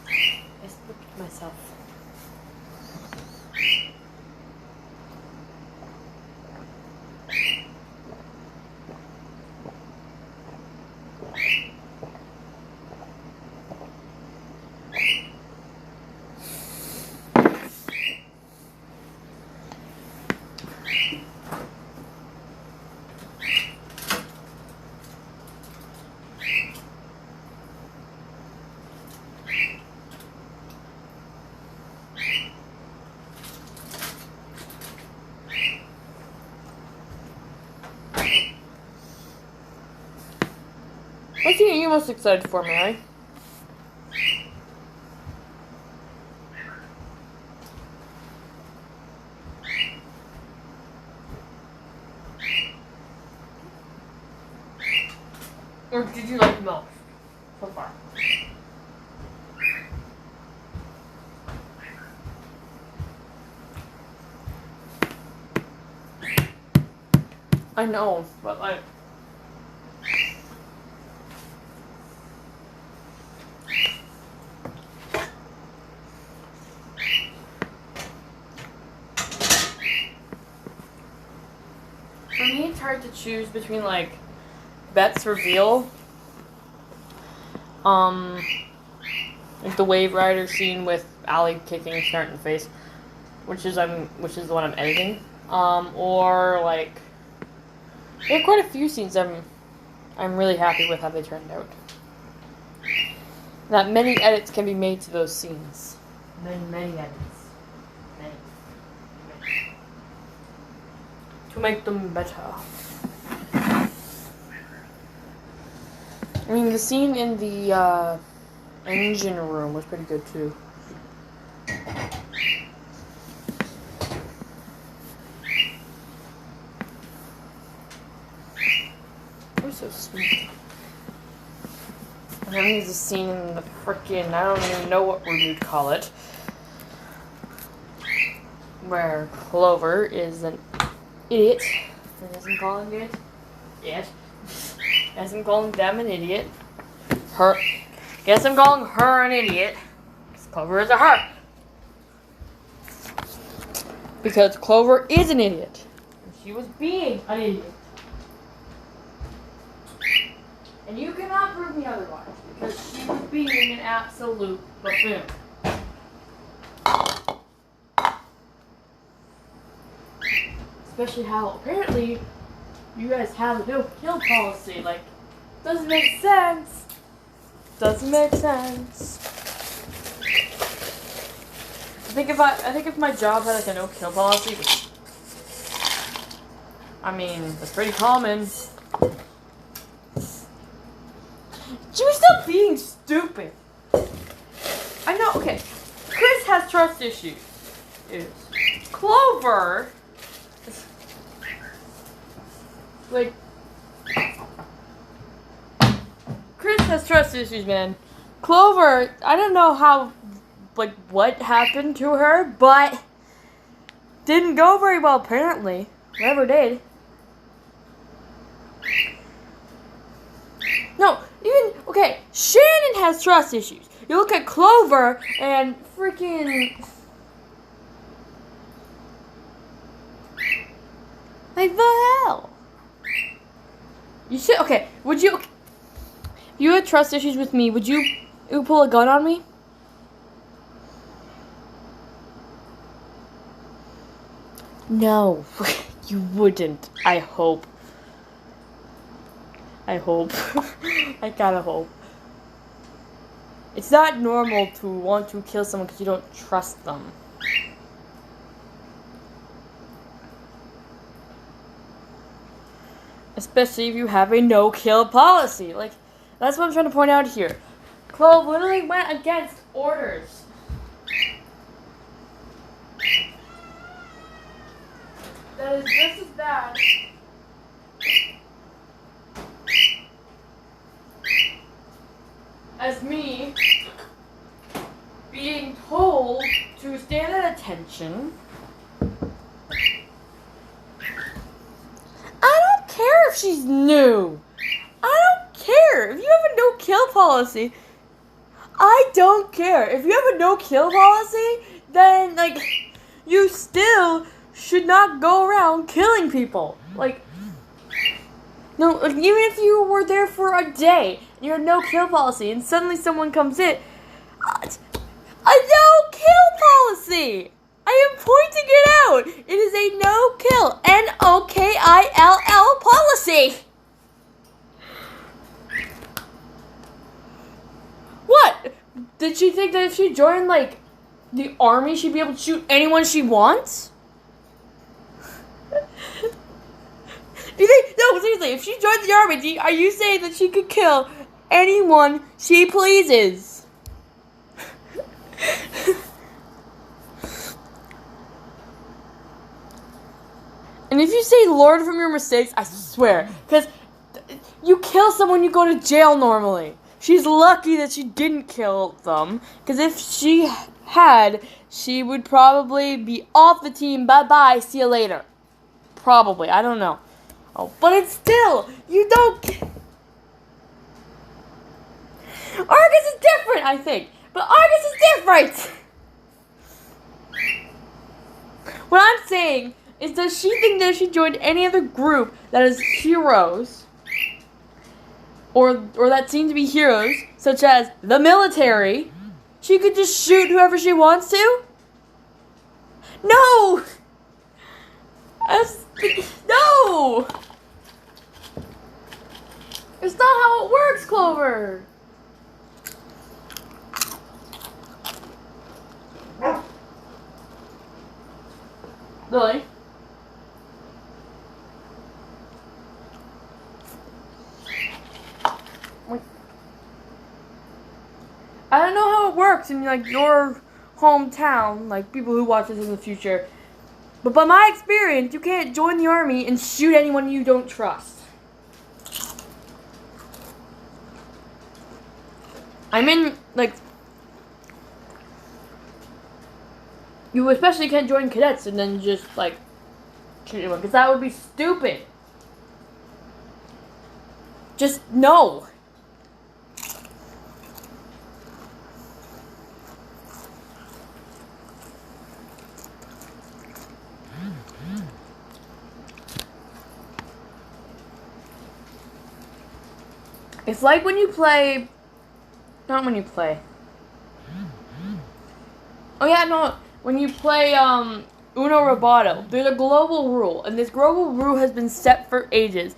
I slipped myself. What thing are you most excited for, Mary? Or did you like most so far? I know, but like... For me, it's hard to choose between, like, Bet's reveal, like the Wave Rider scene with Allie kicking Snart in the face, which is the one I'm editing, or, like, there are quite a few scenes I'm really happy with how they turned out. That many edits can be made to those scenes. Many edits. Many. To make them better. I mean, the scene in the engine room was pretty good too. It was so sweet. And then there's a scene in the frickin', I don't even know what word you'd call it, where Clover is an idiot. And isn't calling it yet. Guess I'm calling them an idiot. Her. Guess I'm calling her an idiot. Because Clover is a her. Because Clover is an idiot. She was being an idiot. And you cannot prove me otherwise, because she was being an absolute buffoon. Especially how apparently you guys have a no-kill policy. Like, doesn't make sense. Doesn't make sense. I think if my job had like a no-kill policy, I mean, that's pretty common. She was still being stupid. I know, okay. Chris has trust issues. Clover, like, Chris has trust issues, man. Clover, I don't know how, like, what happened to her, but didn't go very well, apparently. Never did. No, even, okay, Shannon has trust issues. You look at Clover and freaking, like, the hell? You should, okay, would you, if you had trust issues with me, would you pull a gun on me? No, you wouldn't, I hope. I hope. I gotta hope. It's not normal to want to kill someone because you don't trust them. Especially if you have a no-kill policy. Like, that's what I'm trying to point out here. Clove literally went against orders. That is just as bad as me being told to stand at attention. I don't care if she's new. I don't care. If you have a no-kill policy, I don't care. If you have a no-kill policy, then, like, you still should not go around killing people. Like, no, like, even if you were there for a day, you had no kill policy, and suddenly someone comes in, a no kill policy. I am pointing it out. It is a no kill, NOKILL policy. What? Did she think that if she joined, like, the army, she'd be able to shoot anyone she wants? Do you think, no, seriously, if she joined the army, are you saying that she could kill anyone she pleases? And if you say learn from your mistakes, I swear, because you kill someone, you go to jail normally. She's lucky that she didn't kill them, because if she had, she would probably be off the team. Bye-bye, see you later. Probably, I don't know. Oh, but it's still, you don't... Argus is different, I think. But Argus is different! What I'm saying is, does she think that if she joined any other group that is heroes, or that seem to be heroes, such as the military, she could just shoot whoever she wants to? No! No! It's not how it works, Clover! Really? I don't know how it works in, like, your hometown, like, people who watch this in the future. But by my experience, you can't join the army and shoot anyone you don't trust. I mean, like, you especially can't join cadets and then just, like, shoot anyone, because that would be stupid. Just no. It's like when you play... Not when you play. Oh yeah, no. When you play Uno Roboto, there's a global rule. And this global rule has been set for ages.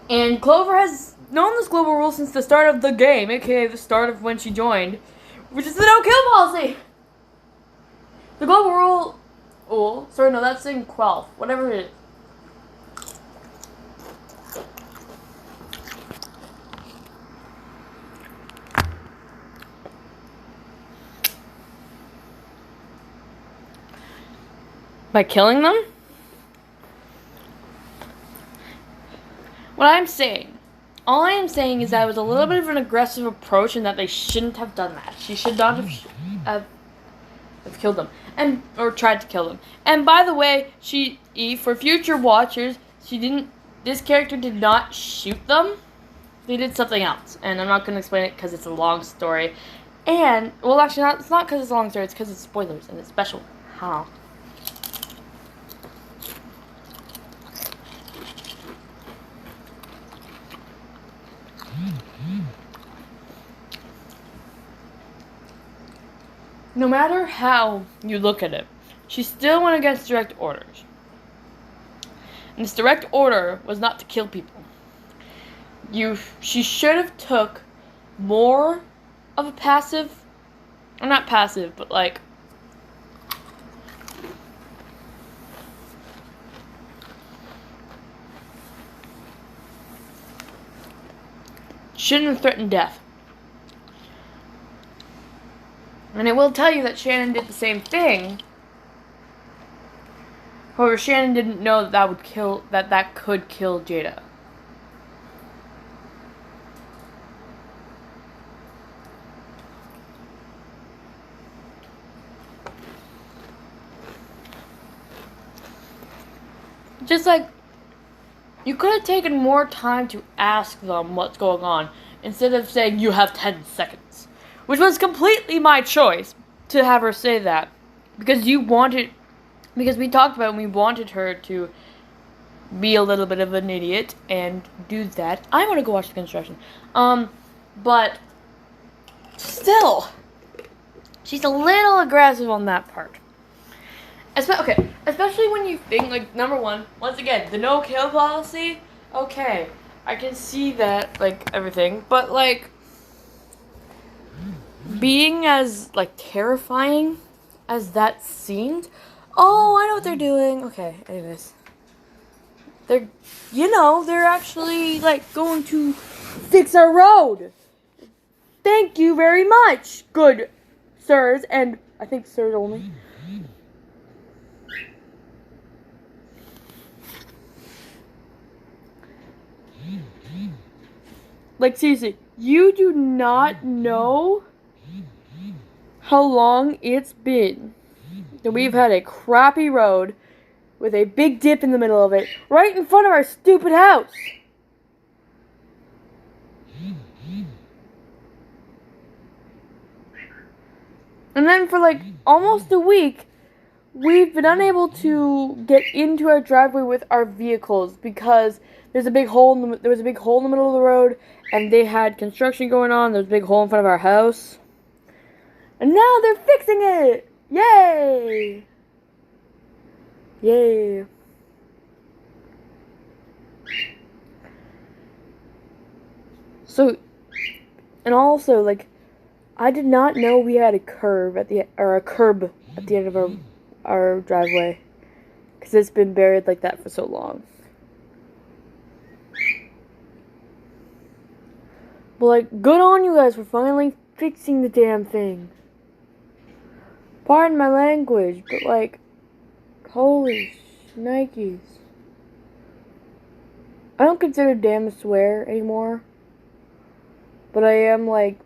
And Clover has known this global rule since the start of the game, aka the start of when she joined, which is the no-kill policy. The global rule... Oh, sorry, no, that's in Quelf. Whatever it is. By killing them? What I'm saying, all I am saying is that it was a little bit of an aggressive approach and that they shouldn't have done that. She should not have killed them. Or tried to kill them. And by the way, for future watchers, this character did not shoot them. They did something else. And I'm not going to explain it because it's a long story. And, well actually, it's not because it's a long story, it's because it's spoilers and it's special. How? No matter how you look at it, she still went against direct orders. And this direct order was not to kill people. She should have took more of a passive, or not passive, but like, shouldn't have threatened death. And it will tell you that Shannon did the same thing. However, Shannon didn't know that could kill Jada. Just like, you could have taken more time to ask them what's going on, instead of saying you have 10 seconds. Which was completely my choice to have her say that. Because we talked about it and we wanted her to be a little bit of an idiot and do that. I want to go watch the construction. But still, she's a little aggressive on that part. Especially when you think, like, number one, once again, the no-kill policy, okay, I can see that, like, everything, but, like, being as, like, terrifying as that seemed, oh, I know what they're doing, okay, anyways, they're actually, like, going to fix our road, thank you very much, good sirs, and I think sirs only. Like, seriously, you do not know how long it's been that we've had a crappy road with a big dip in the middle of it, right in front of our stupid house. And then for, like, almost a week, we've been unable to get into our driveway with our vehicles because there was a big hole in the middle of the road, and they had construction going on. There was a big hole in front of our house. And now they're fixing it! Yay! Yay. So, and also, like, I did not know we had a curb at the end of our driveway. Because it's been buried like that for so long. But, like, good on you guys for finally fixing the damn thing. Pardon my language, but, like, holy shnikes. I don't consider damn a swear anymore. But I am, like,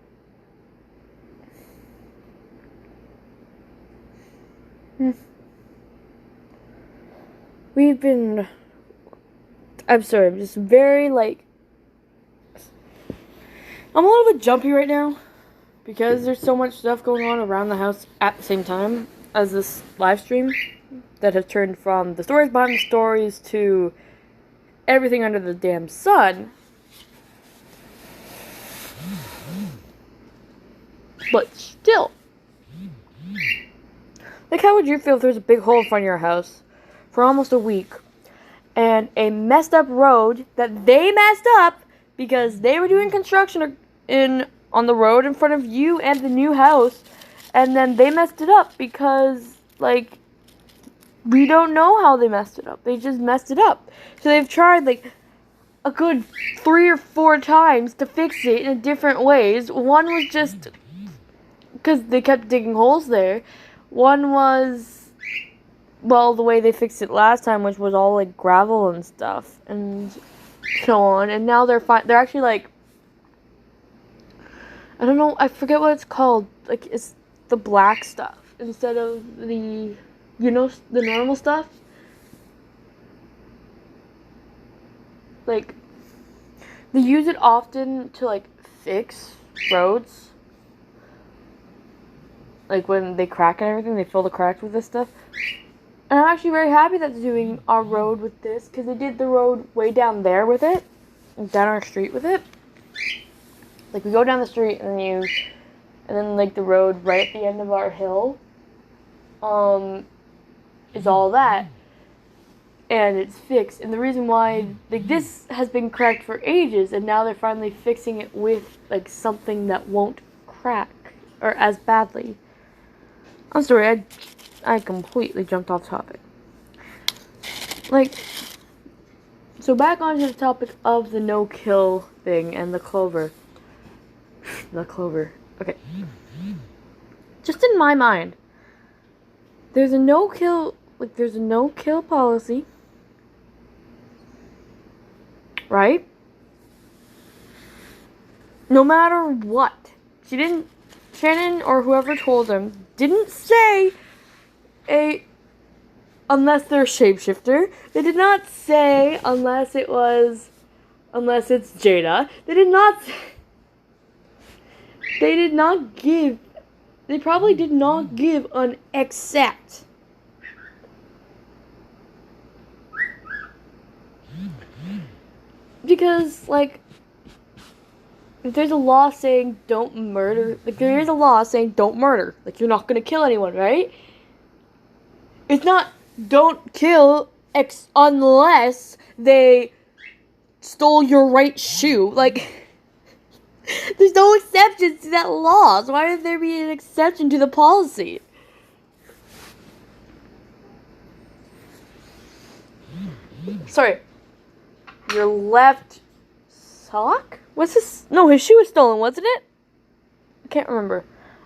I'm sorry, I'm just very, like, I'm a little bit jumpy right now because there's so much stuff going on around the house at the same time as this live stream that have turned from the stories behind the stories to everything under the damn sun. But still. Like, how would you feel if there was a big hole in front of your house for almost a week and a messed up road that they messed up because they were doing construction on the road in front of you and the new house, and then they messed it up because, like, we don't know how they messed it up. They just messed it up. So they've tried, like, a good 3 or 4 times to fix it in different ways. One was just because they kept digging holes there. One was, well, the way they fixed it last time, which was all, like, gravel and stuff, and so on. And now they're actually, like, I don't know, I forget what it's called. Like, it's the black stuff instead of the, you know, the normal stuff. Like, they use it often to, like, fix roads. Like, when they crack and everything, they fill the cracks with this stuff. And I'm actually very happy that they're doing our road with this, because they did the road way down there with it, down our street with it. Like, we go down the street, and then, like, the road right at the end of our hill, is all that. And it's fixed. And the reason why, like, this has been cracked for ages, and now they're finally fixing it with, like, something that won't crack, or as badly. I'm sorry, I completely jumped off topic. Like, so back onto the topic of the no-kill thing and the clover. The clover. Okay. Just in my mind, there's a no-kill policy. Right? No matter what. Shannon or whoever told them didn't say unless they're shapeshifter. They did not say unless it's Jada. They probably did not give an except. Because, like, if there's a law saying don't murder, like, there is a law saying don't murder. Like, you're not gonna kill anyone, right? It's not don't kill unless they stole your right shoe. Like, there's no exceptions to that law. So why would there be an exception to the policy? Sorry. Your left sock? What's this? No, his shoe was stolen, wasn't it? I can't remember.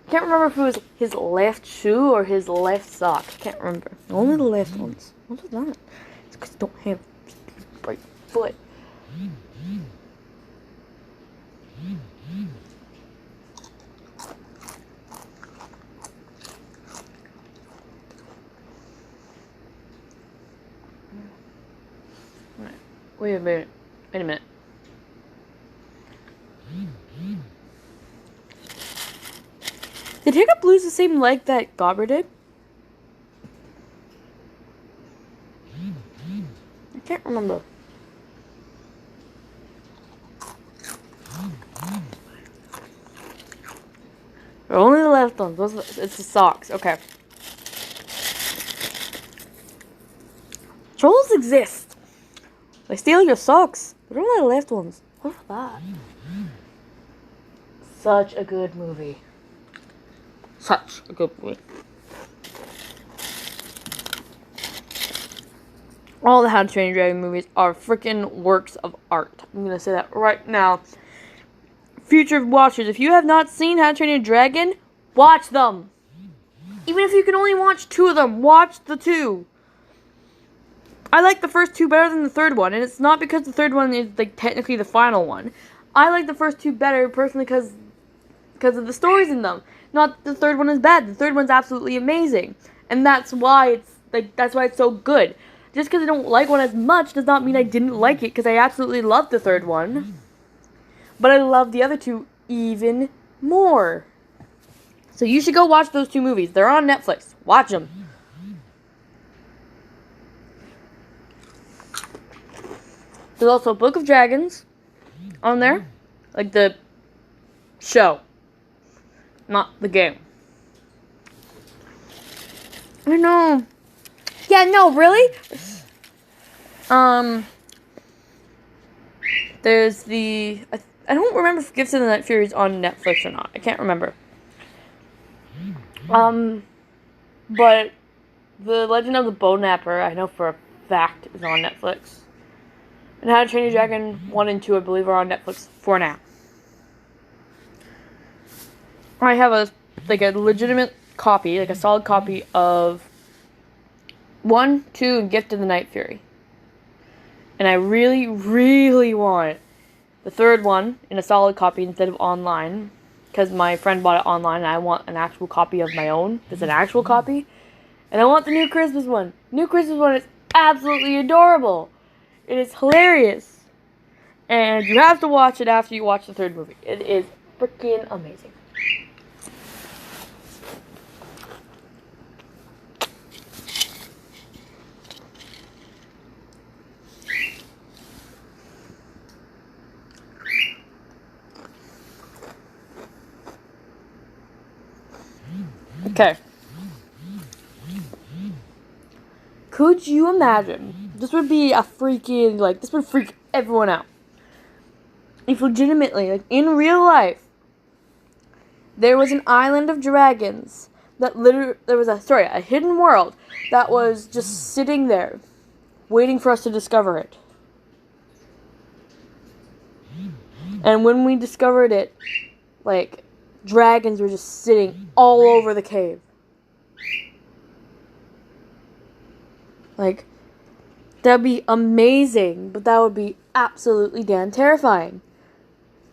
I can't remember if it was his left shoe or his left sock. I can't remember. Only the left ones. What was that? It's because I don't have a right foot. Wait a minute. Did Hiccup lose the same leg that Gobber did? I can't remember. Only the left ones. It's the socks. Okay. Trolls exist. They steal your socks. But only the left ones. What's that? Such a good movie. Such a good movie. All the How to Train Your Dragon movies are freaking works of art. I'm gonna say that right now. Future watchers, if you have not seen How to Train Your Dragon, watch them. Even if you can only watch 2 of them, watch the 2. I like the first 2 better than the third one, and it's not because the third one is, like, technically the final one. I like the first 2 better, personally, because of the stories in them. Not that the third one is bad. The third one's absolutely amazing. And that's why it's so good. Just because I don't like one as much does not mean I didn't like it, because I absolutely loved the third one. But I love the other 2 even more. So you should go watch those 2 movies. They're on Netflix. Watch them. There's also Book of Dragons on there. Like the show. not the game. I know. Yeah, no, really? There's the... I don't remember if Gifts of the Night Fury is on Netflix or not. I can't remember. But The Legend of the Bowknapper, I know for a fact, is on Netflix. And How to Train Your Dragon 1 and 2, I believe, are on Netflix for now. I have a legitimate copy, like a solid copy of 1, 2, and Gift of the Night Fury. And I really, really want the third one in a solid copy instead of online. Because my friend bought it online and I want an actual copy of my own. It's an actual copy. And I want the New Christmas one. New Christmas one is absolutely adorable. It is hilarious. And you have to watch it after you watch the third movie. It is freaking amazing. Okay. Could you imagine? This would be a freaking, this would freak everyone out. If legitimately, in real life, there was an island of dragons that there was a hidden world that was just sitting there, waiting for us to discover it. And when we discovered it, dragons were just sitting all over the cave. That'd be amazing, but that would be absolutely damn terrifying.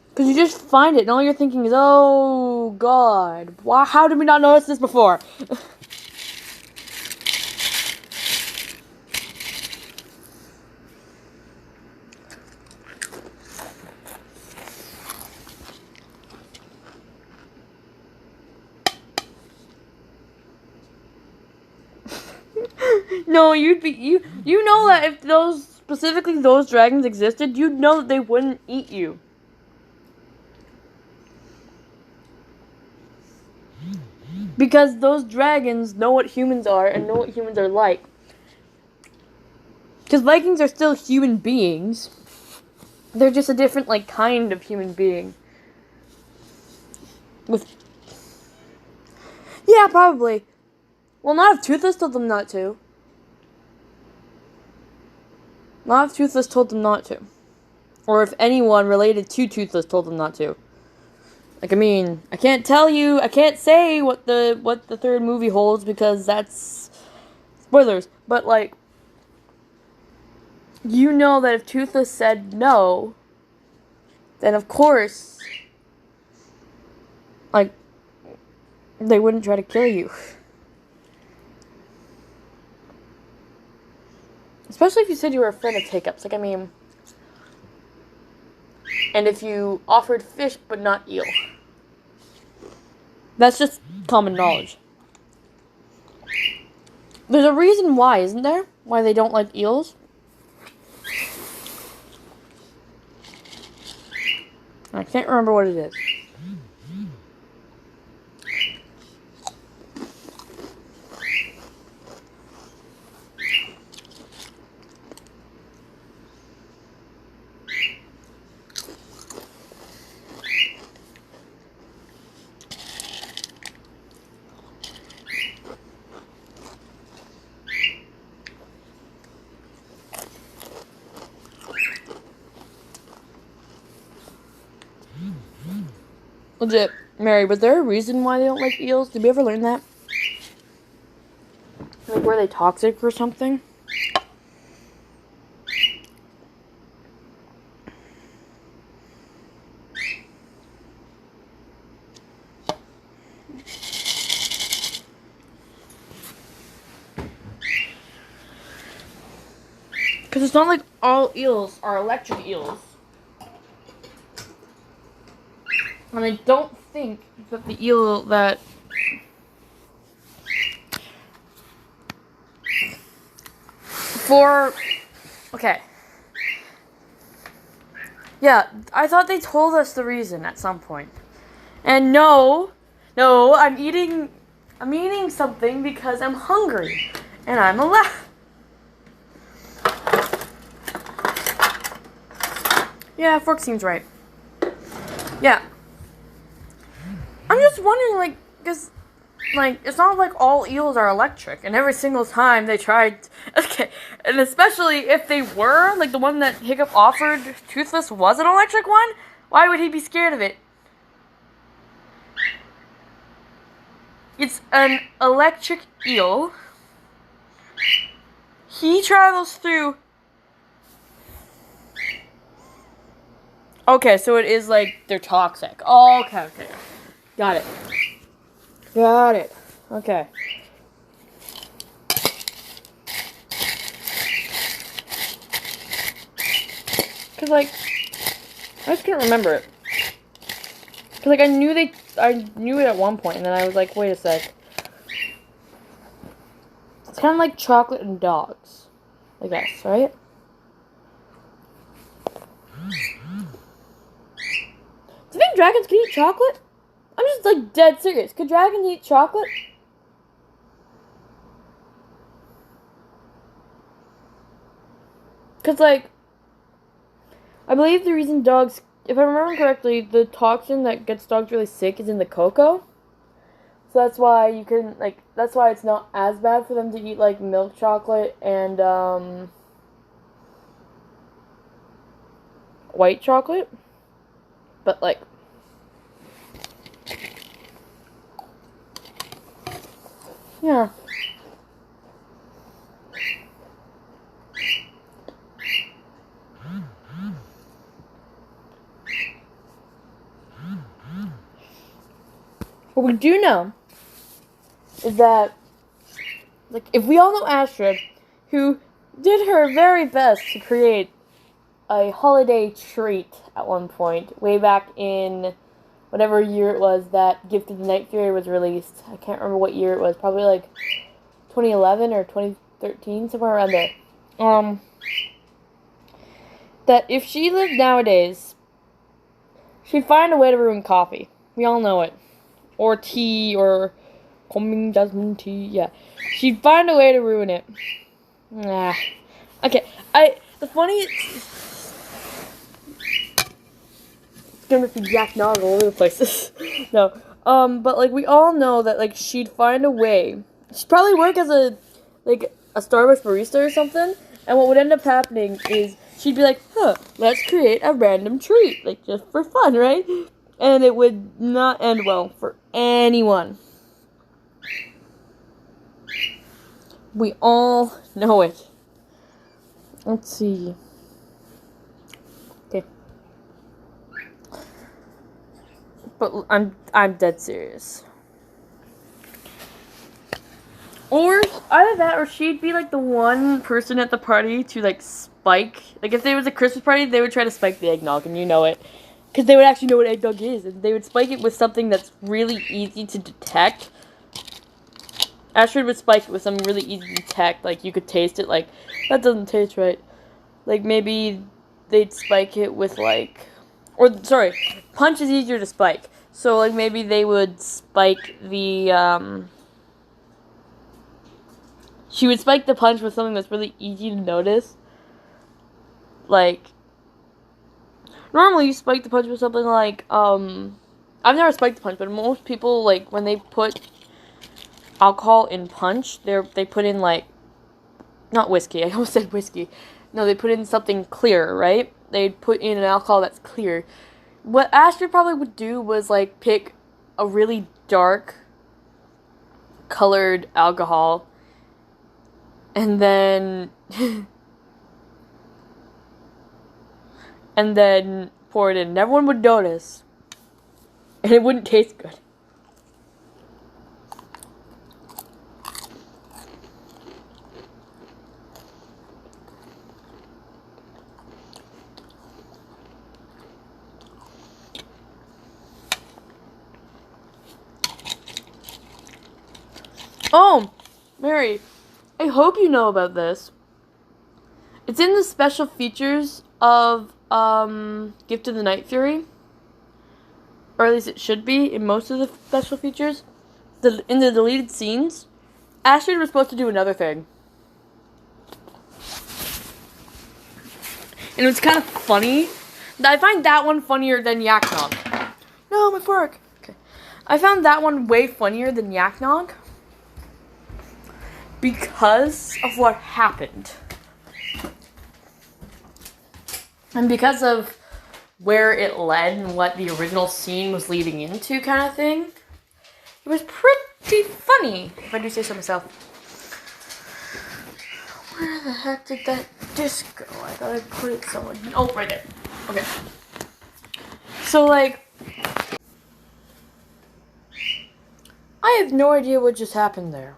Because you just find it, and all you're thinking is, oh, God, how did we not notice this before? No, you know that if those dragons existed, you'd know that they wouldn't eat you. Because those dragons know what humans are and know what humans are like. Because Vikings are still human beings. They're just a different, kind of human being. Yeah, probably. Well, not if Toothless told them not to. Not if Toothless told them not to. Or if anyone related to Toothless told them not to. I can't say what the third movie holds because that's spoilers. But, you know that if Toothless said no, then of course, they wouldn't try to kill you. Especially if you said you were a friend of Take-Up's. And if you offered fish but not eel. That's just common knowledge. There's a reason why, isn't there? Why they don't like eels? I can't remember what it is. Legit, Mary, was there a reason why they don't like eels? Did we ever learn that? Were they toxic or something? Because it's not like all eels are electric eels. And I don't think that the eel that... Okay. Yeah, I thought they told us the reason at some point. And no, No, I'm eating something because I'm hungry. And I'm allowed. Yeah, fork seems right. Yeah. I'm just wondering, like, because, like, it's not like all eels are electric. And every single time they tried... Okay, and especially if they were, like, the one that Hiccup offered, Toothless, was an electric one, why would he be scared of it? It's an electric eel. He travels through... Okay, so it is like they're toxic. Oh, okay. Got it. Okay. Cause like, I just couldn't remember it. Cause like I knew it at one point, and then I was like, wait a sec. It's kind of like chocolate and dogs, I guess, right? Do you think dragons can eat chocolate? I'm just, like, dead serious. Could dragons eat chocolate? Because, like, I believe the reason dogs, if I remember correctly, the toxin that gets dogs really sick is in the cocoa. So that's why you can, like, that's why it's not as bad for them to eat, like, milk chocolate and, white chocolate. But, like, yeah. What we do know is that, like, if we all know Astrid, who did her very best to create a holiday treat at one point, way back in whatever year it was that Gift of the Night Fury was released. I can't remember what year it was. Probably like 2011 or 2013, somewhere around there. That if she lived nowadays, she'd find a way to ruin coffee. We all know it. Or tea, or coming Jasmine tea, yeah. She'd find a way to ruin it. Okay, the funniest... Gonna be Jack Nog all over the places. No. But like we all know that like she'd find a way. She'd probably work as a Starbucks barista or something, and what would end up happening is she'd be like, let's create a random treat, like just for fun, right? And it would not end well for anyone. We all know it. Let's see. Okay. But I'm dead serious. Or either that, or she'd be like the one person at the party to like spike. Like if there was a Christmas party, they would try to spike the eggnog, and you know it, because they would actually know what eggnog is, and they would spike it with something that's really easy to detect. Astrid would spike it with something really easy to detect, like you could taste it. Like that doesn't taste right. Like maybe they'd spike it with like, or sorry, punch is easier to spike. So like maybe they would spike the she would spike the punch with something that's really easy to notice. Like, normally you spike the punch with something like, I've never spiked the punch, but most people, like, when they put alcohol in punch, they put in, like, not whiskey, I almost said whiskey. No, they put in something clear, right? They'd put in an alcohol that's clear. What Astrid probably would do was, like, pick a really dark colored alcohol, and then pour it in. Everyone would notice, and it wouldn't taste good. Oh, Mary, I hope you know about this. It's in the special features of Gift of the Night Fury. or at least it should be in most of the special features, in the deleted scenes, Astrid was supposed to do another thing. And it was kind of funny. I find that one funnier than Yak Nog. No, my fork. Okay. I found that one way funnier than Yak Nog because of what happened. And because of where it led and what the original scene was leading into kind of thing. It was pretty funny, if I do say so myself. Where the heck did that disc go? I thought I put it somewhere. Oh, right there. Okay. So, like, I have no idea what just happened there.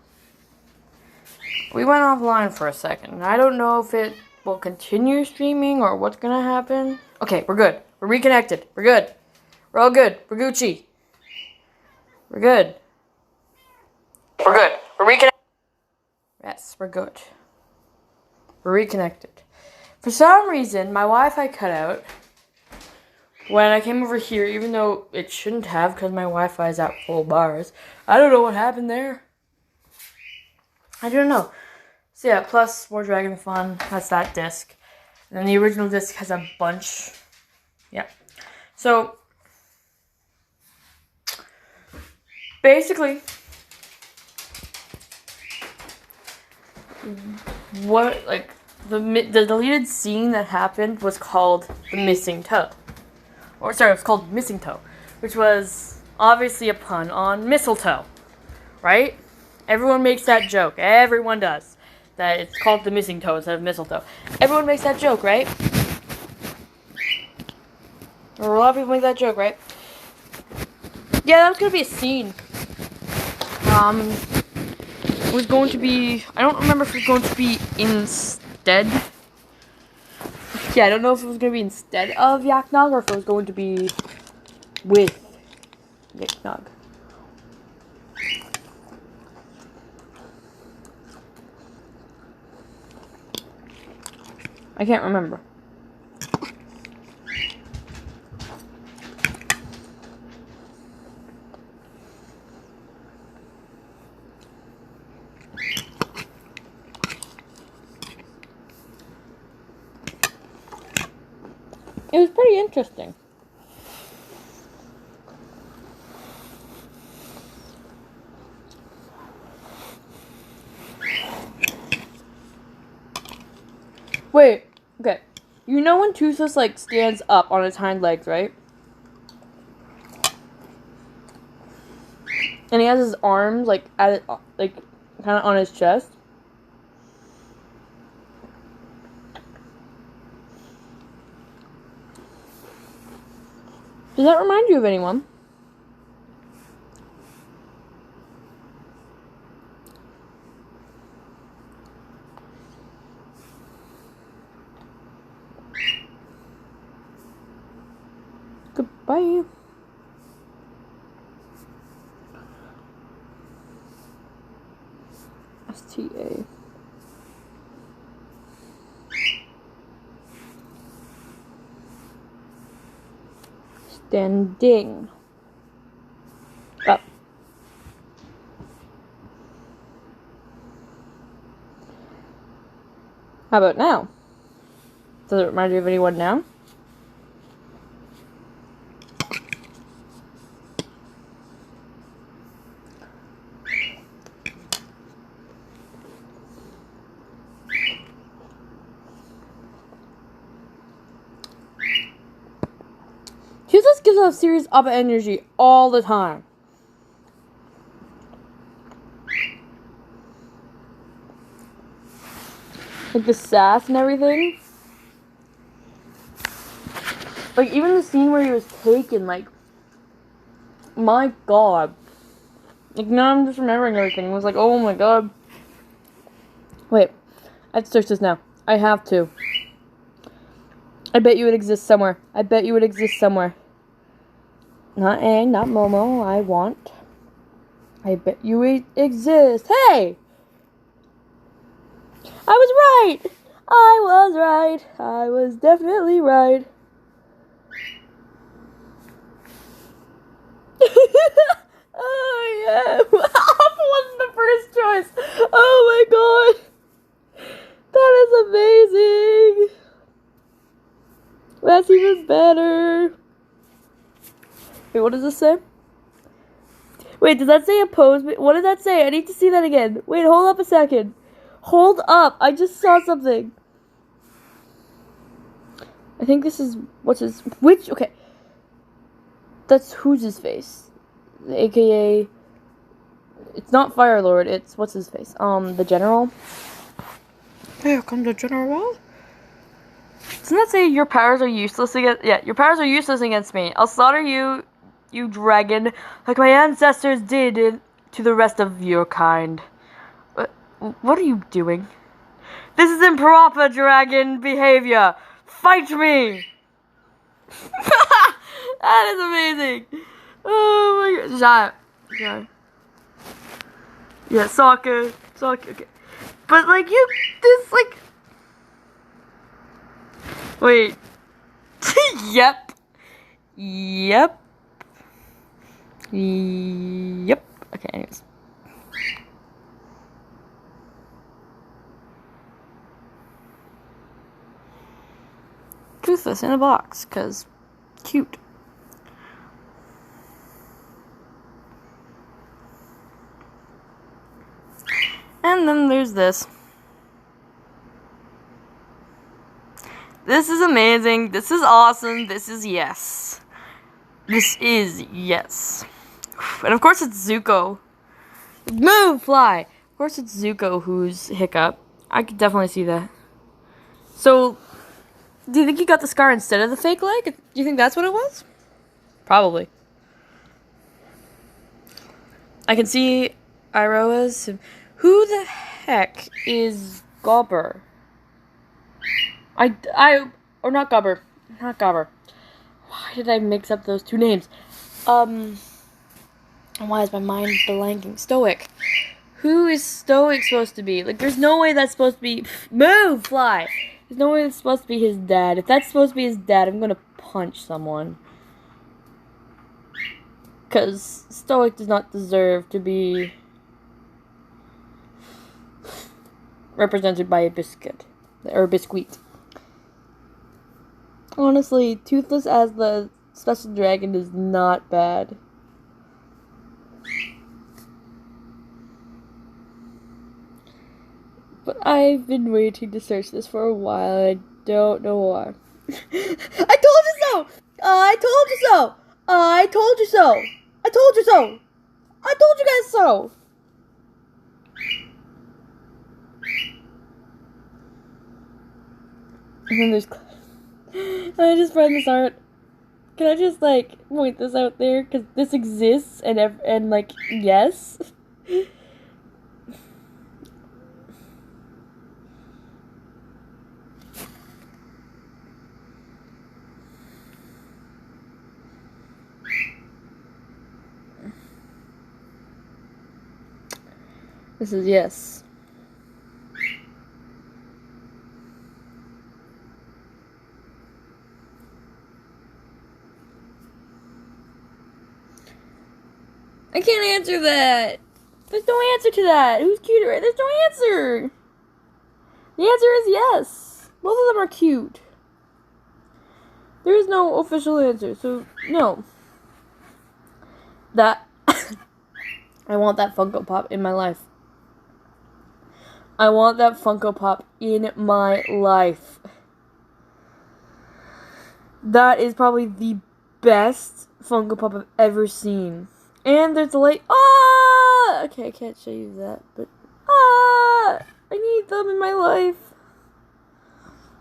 We went offline for a second, and I don't know if it will continue streaming or what's gonna happen. Okay, we're good. We're reconnected. We're good. We're all good. We're Gucci. We're good. We're good. We're reconnected. Yes, we're good. We're reconnected. For some reason, my Wi-Fi cut out when I came over here, even though it shouldn't have because my Wi-Fi is at full bars. I don't know what happened there. I don't know. So yeah, plus more Dragon Fun. That's that disc. And then the original disc has a bunch. Yeah. So basically, what the deleted scene that happened was called the Missing Toe. Or sorry, it was called Missing Toe, which was obviously a pun on mistletoe, right? Everyone makes that joke. Everyone does. That it's called the Missing Toe instead of mistletoe. Everyone makes that joke, right? Or a lot of people make that joke, right? Yeah, that was gonna be a scene. It was going to be, I don't remember if it was going to be instead. Yeah, I don't know if it was going to be instead of Yak Nog or if it was going to be with Yak Nog. I can't remember. It was pretty interesting. Wait, okay. You know when Toothless, like, stands up on its hind legs, right? And he has his arms, like, at it, like, kind of on his chest. Does that remind you of anyone? Goodbye. STA. Standing up. How about now? Does it remind you of anyone now? Toothless gives off serious Abba energy all the time. Like the sass and everything. Like even the scene where he was taken, like, my god. Like now I'm just remembering everything. It was like, oh my god. Wait, I have to search this now. I have to. I bet you it exists somewhere. I bet you it exists somewhere. Not Aang, not Momo. I want. I bet you it exists. Hey! I was right! I was right. I was definitely right. Oh yeah, Alpha wasn't the first choice. Oh my god, that is amazing. That's even better. Wait, what does this say? Wait, does that say oppose me? What did that say? I need to see that again. Wait, hold up a second. Hold up, I just saw something. I think this is okay. That's who's his face. AKA, it's not Fire Lord, it's what's his face? The general. Here comes the general. Doesn't that say your powers are useless against? Yeah, your powers are useless against me. I'll slaughter you, you dragon, like my ancestors did to the rest of your kind. What are you doing? This is improper dragon behavior. Fight me! That is amazing. Oh my god. Shot. Yeah, soccer. Okay. But like this like. Wait. Yep. Okay, anyways. Toothless in a box, cause cute. And then there's this. This is amazing. This is awesome. This is yes. This is yes. And of course it's Zuko. Move, fly! Of course it's Zuko who's Hiccup. I could definitely see that. So, do you think he got the scar instead of the fake leg? Do you think that's what it was? Probably. I can see Iroha's. Who the heck is Gobber? Or not Gobber. Not Gobber. Why did I mix up those two names? Why is my mind blanking? Stoic. Who is Stoic supposed to be? Like, there's no way that's supposed to be. Move, fly! There's no way that's supposed to be his dad. If that's supposed to be his dad, I'm gonna punch someone. Because Stoic does not deserve to be represented by a biscuit. Or a biscuit. Honestly, Toothless as the special dragon is not bad. But I've been waiting to search this for a while. I don't know why. I told you so! I told you so! I told you so! I told you so! I told you guys so! And then there's... I just read this art. Can I just, like, point this out there? Because this exists, and like, yes. This is yes. I can't answer that. There's no answer to that. Who's cuter? There's no answer. The answer is yes. Both of them are cute. There is no official answer, so no. That I want that Funko Pop in my life. I want that Funko Pop in my life. That is probably the best Funko Pop I've ever seen. And there's a light. Ah! Okay, I can't show you that, but I need them in my life.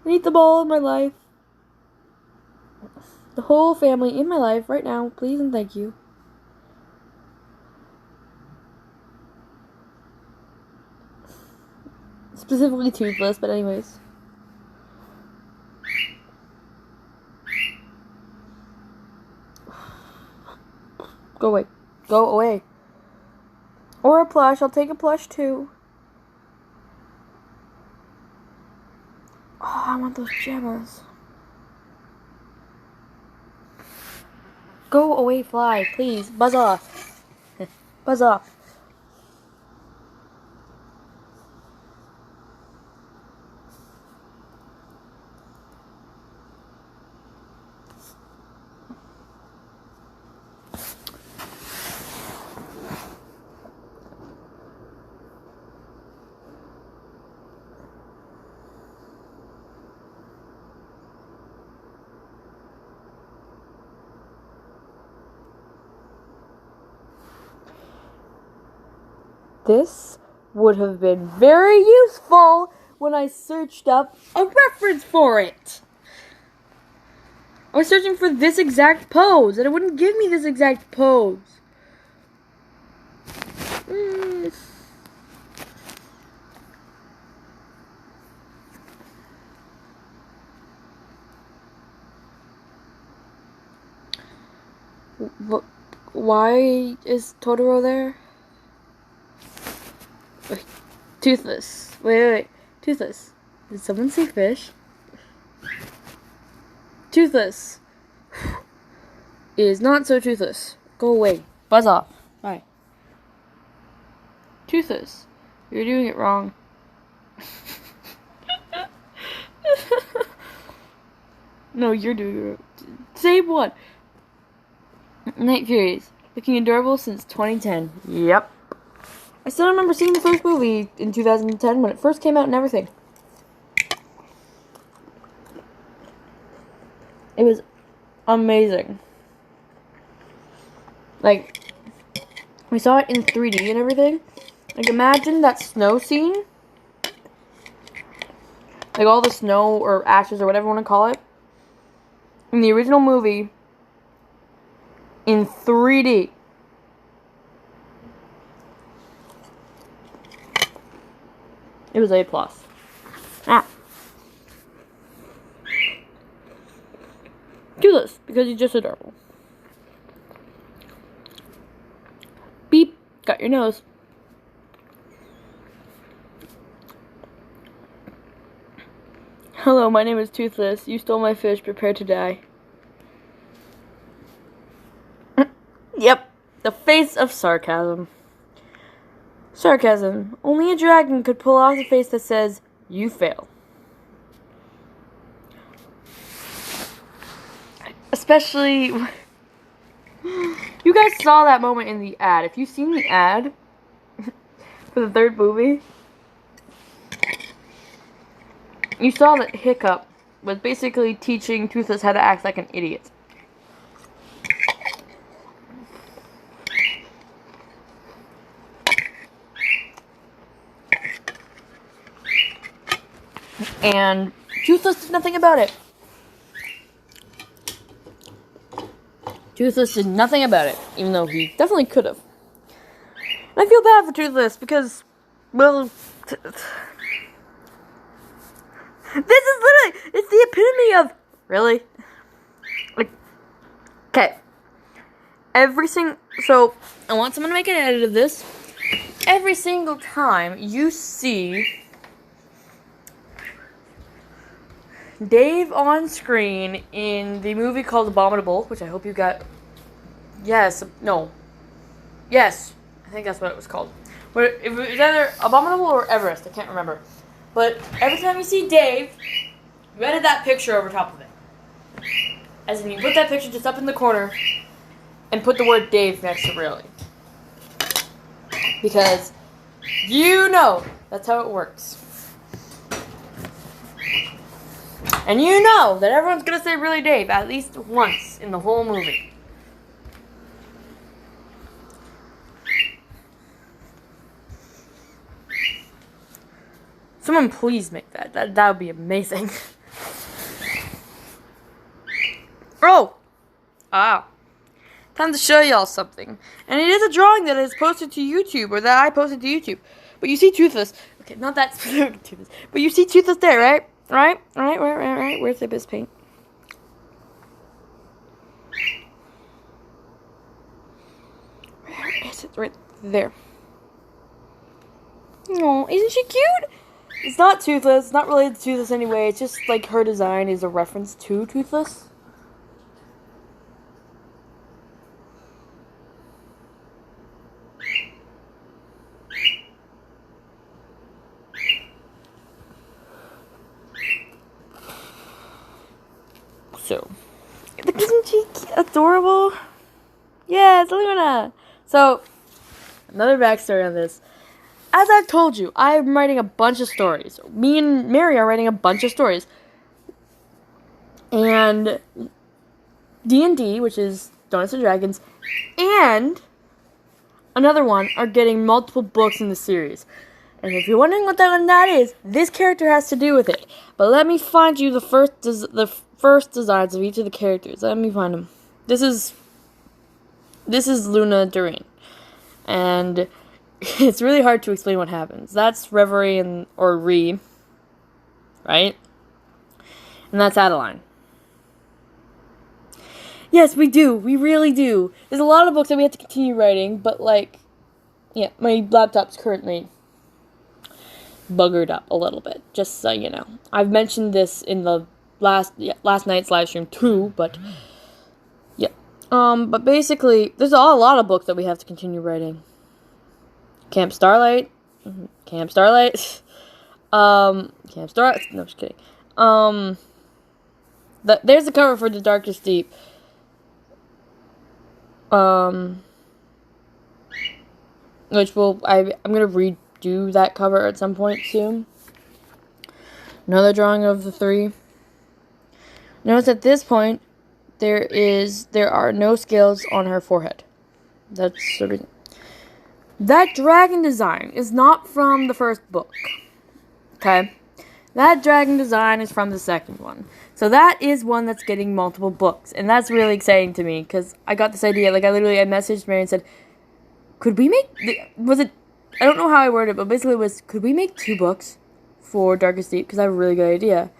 I need them all in my life. The whole family in my life right now, please and thank you. Specifically Toothless, but anyways. Go away. Go away. Or a plush. I'll take a plush too. Oh, I want those gems. Go away, fly, please. Buzz off. Buzz off. This would have been very useful when I searched up a reference for it. I was searching for this exact pose, and it wouldn't give me this exact pose. Why is Totoro there? Wait, Toothless. Wait. Toothless. Did someone say fish? Toothless is not so toothless. Go away. Buzz off. Bye. Toothless. You're doing it wrong. No, you're doing it wrong. Same one. Night Furies. Looking adorable since 2010. Yep. I still remember seeing the first movie in 2010 when it first came out and everything. It was amazing. Like, we saw it in 3D and everything. Like, imagine that snow scene. Like, all the snow or ashes or whatever you want to call it. In the original movie. In 3D. It was A+. Toothless, because he's just adorable. Beep, got your nose. Hello, my name is Toothless. You stole my fish, prepare to die. Yep, the face of sarcasm. Sarcasm. Only a dragon could pull off the face that says, you fail. Especially, you guys saw that moment in the ad. If you've seen the ad for the third movie, you saw that Hiccup was basically teaching Toothless how to act like an idiot. And Toothless did nothing about it. Toothless did nothing about it, even though he definitely could have. And I feel bad for Toothless because, well, this is literally, it's the epitome of, really? Like, okay. So, I want someone to make an edit of this. Every single time you see Dave on screen in the movie called Abominable, which I hope you got. Yes, no. Yes, I think that's what it was called. But it was either Abominable or Everest, I can't remember. But every time you see Dave, you edit that picture over top of it. As in, you put that picture just up in the corner and put the word Dave next to really. Because you know that's how it works. And you know that everyone's going to say really Dave at least once in the whole movie. Someone please make that. That would be amazing. Oh! Time to show y'all something. And it is a drawing that is posted to YouTube, or that I posted to YouTube. But you see Toothless. Okay, not that specific Toothless. But you see Toothless there, right? Right. Where's the best paint? Where is it? Right there. Oh, isn't she cute? It's not Toothless. It's not related to Toothless anyway. It's just like her design is a reference to Toothless. So, isn't she adorable? Yeah, it's Luna. So, another backstory on this. As I've told you, I'm writing a bunch of stories. Me and Mary are writing a bunch of stories. And D&D, which is Donuts and Dragons, and another one are getting multiple books in the series. And if you're wondering what that is, this character has to do with it. But let me find you the first designs of each of the characters. Let me find them. This is Luna Doreen. And it's really hard to explain what happens. That's Reverie or Ree, right? And that's Adeline. Yes, we do. We really do. There's a lot of books that we have to continue writing, but yeah, my laptop's currently buggered up a little bit, just so you know. I've mentioned this in the last night's live stream too, but yeah. But basically, there's a lot of books that we have to continue writing. Camp Starlight. Camp Starlight. No, just kidding. There's the cover for The Darkest Deep. Which I'm gonna redo that cover at some point soon. Another drawing of the 3. Notice at this point, there are no scales on her forehead. That's the reason. That dragon design is not from the first book. Okay? That dragon design is from the second one. So that is one that's getting multiple books. And that's really exciting to me, because I got this idea. I messaged Mary and said, could we make... I don't know how I worded it, but basically it was, could we make 2 books for Darkest Deep? Because I have a really good idea.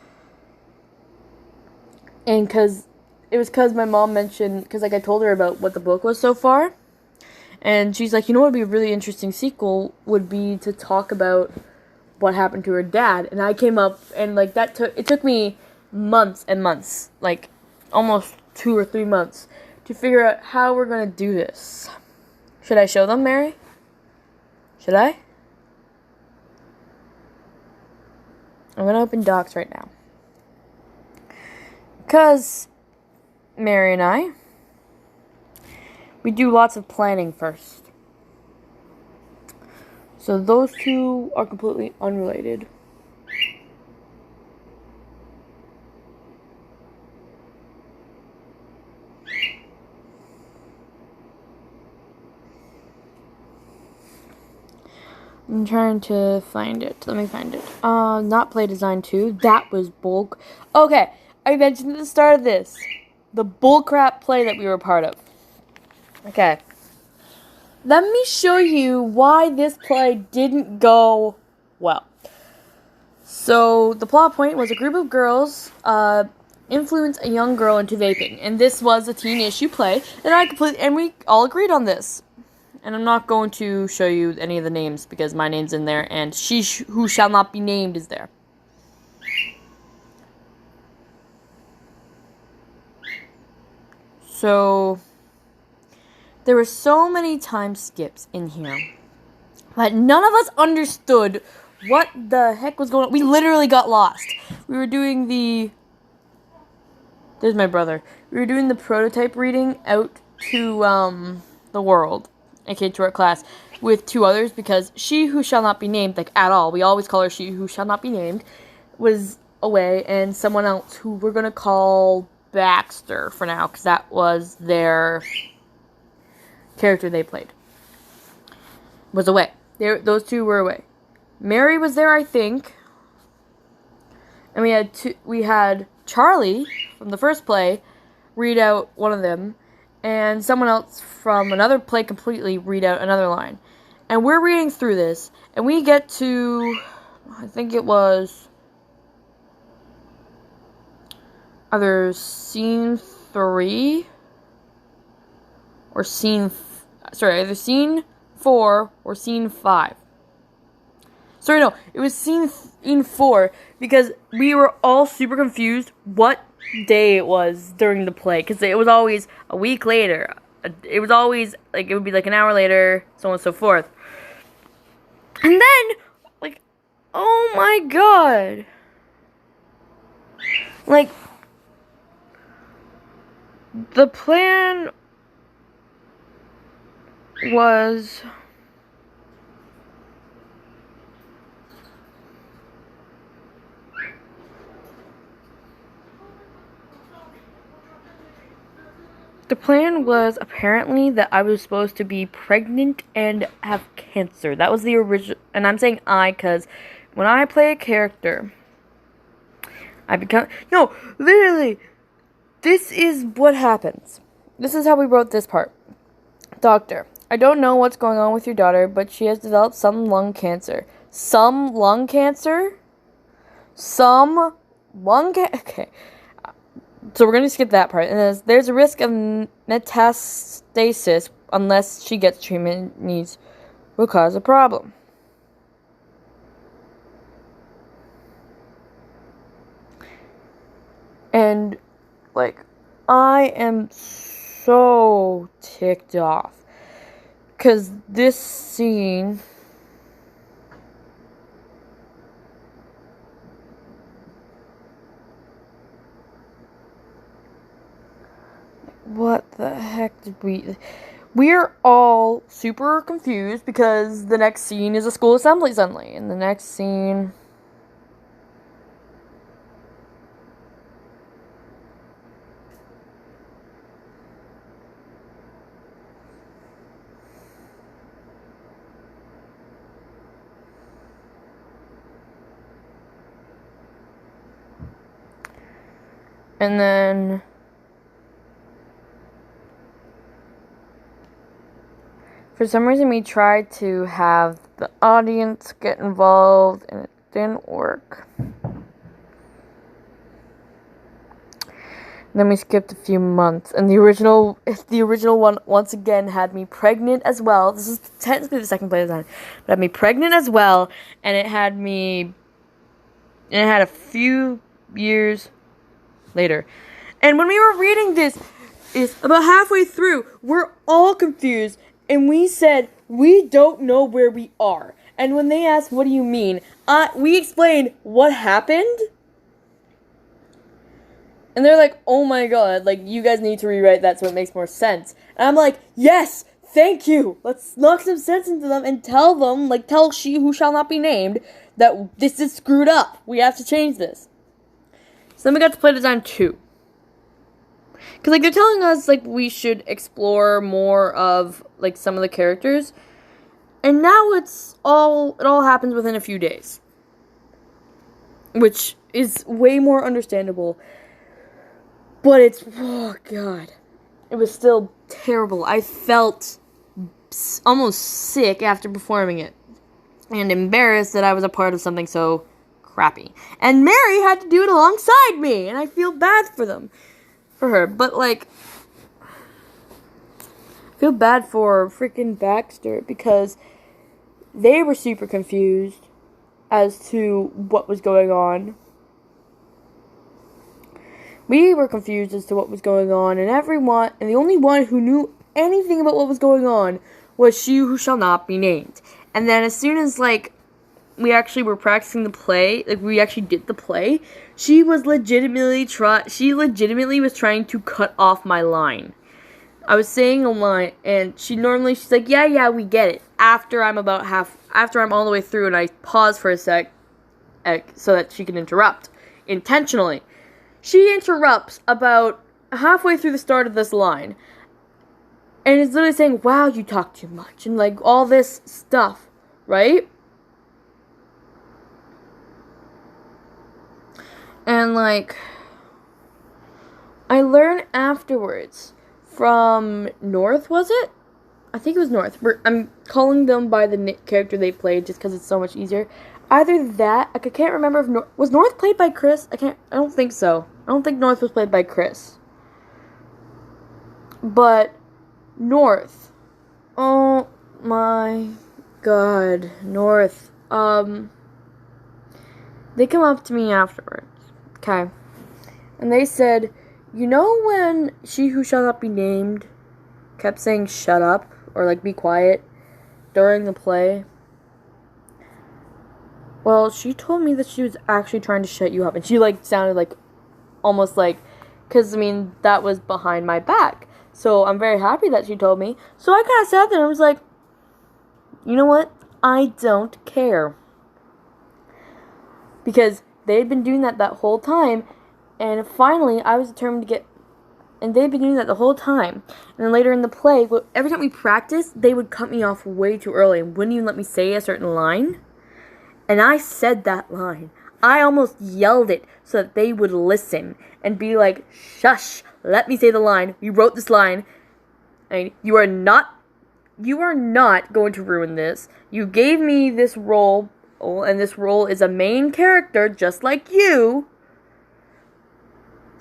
And because my mom mentioned... Because, I told her about what the book was so far. And she's like, what would be a really interesting sequel would be to talk about what happened to her dad. And I came up, and, it took me months and months, almost 2 or 3 months, to figure out how we're going to do this. Should I show them, Mary? Should I? I'm going to open Docs right now. Because Mary and I, we do lots of planning first. So those 2 are completely unrelated. I'm trying to find it. Let me find it. Not Play Design 2. That was bulk. Okay, I mentioned at the start of this. The bullcrap play that we were part of. Okay. Let me show you why this play didn't go well. So, the plot point was a group of girls influence a young girl into vaping. And this was a teen issue play. And we all agreed on this. And I'm not going to show you any of the names because my name's in there and she who shall not be named is there. So, there were so many time skips in here. But none of us understood what the heck was going on. We literally got lost. We were doing there's my brother. We were doing the prototype reading out to, the world. Okay, to our class, with 2 others, because she who shall not be named, at all, we always call her she who shall not be named, was away, and someone else who we're going to call Baxter for now, because that was their character they played, was away. Those 2 were away. Mary was there, I think, and we had Charlie, from the first play, read out one of them, and someone else from another play completely read out another line. And we're reading through this, and we get to, I think it was either scene 3 or either scene 4 or scene 5. Sorry, no, it was scene 4, because we were all super confused what day it was during the play, because it was always a week later. It was always, it would be an hour later, so on and so forth. And then, oh my god. the plan was apparently that I was supposed to be pregnant and have cancer. That was the original, and I'm saying I because when I play a character, I become, no, literally, this is what happens. This is how we wrote this part. Doctor, I don't know what's going on with your daughter, but she has developed some lung cancer. Some lung cancer? Okay. So we're going to skip that part. And there's a risk of metastasis unless she gets treatment needs will cause a problem. And, like, I am so ticked off. Because this scene... What the heck did we... We're all super confused because the next scene is a school assembly suddenly. And the next scene... And then... For some reason, we tried to have the audience get involved, and it didn't work. Then we skipped a few months, and the original one once again had me pregnant as well. This is technically the second play design, but had me pregnant as well, and it had a few years later. And when we were reading this, is about halfway through, we're all confused. And we said, we don't know where we are. And when they asked, what do you mean? We explained what happened. And they're like, oh my god, like, you guys need to rewrite that so it makes more sense. And I'm like, yes, thank you. Let's knock some sense into them and tell them, like, tell she who shall not be named, that this is screwed up. We have to change this. So then we got to play design 2. Because, like, they're telling us, like, we should explore more of, like, some of the characters. And now it all happens within a few days. Which is way more understandable. But it's, oh, God. It was still terrible. I felt almost sick after performing it. And embarrassed that I was a part of something so crappy. And Mary had to do it alongside me. And I feel bad for her, but, like, I feel bad for freaking Baxter because they were super confused as to what was going on. We were confused as to what was going on, and the only one who knew anything about what was going on was she who shall not be named. And then as soon as, like, we actually were practicing the play, like, we actually did the play, she legitimately was trying to cut off my line. I was saying a line, and she's like, yeah, we get it, after I'm all the way through, and I pause for a sec, so that she can interrupt, intentionally. She interrupts about halfway through the start of this line, and is literally saying, wow, you talk too much, and, like, all this stuff, right? And, like, I learned afterwards from North, was it? I think it was North. I'm calling them by the character they played just because it's so much easier. Either that, like, I can't remember if was North played by Chris? I don't think so. I don't think North was played by Chris. But North. Oh my god. North. They come up to me afterwards. Okay. And they said, you know when she who shall not be named kept saying shut up or, like, be quiet during the play? Well, she told me that she was actually trying to shut you up. And she, like, sounded like almost like Because, I mean, that was behind my back. So I'm very happy that she told me. So I kind of sat there and was like, you know what? I don't care. Because they'd been doing that whole time. And finally, I was determined to get... And they'd been doing that the whole time. And then later in the play, every time we practiced, they would cut me off way too early and wouldn't even let me say a certain line. And I said that line. I almost yelled it so that they would listen and be like, shush, let me say the line. We wrote this line. And you are not going to ruin this. You gave me this role, and this role is a main character just like you.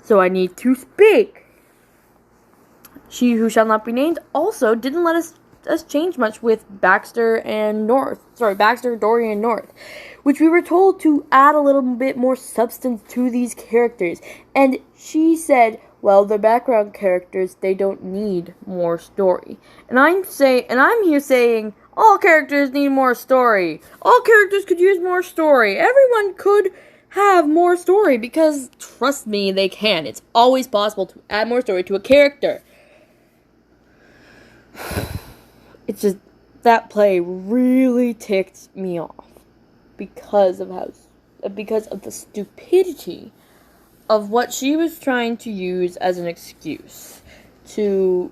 So I need to speak. She Who Shall Not Be Named also didn't let us change much with Baxter, Dory, and North, which we were told to add a little bit more substance to these characters. And she said, well, they're background characters, they don't need more story. And I'm here saying, all characters need more story. All characters could use more story. Everyone could have more story, because trust me, they can. It's always possible to add more story to a character. It's just, that play really ticked me off because of the stupidity of what she was trying to use as an excuse to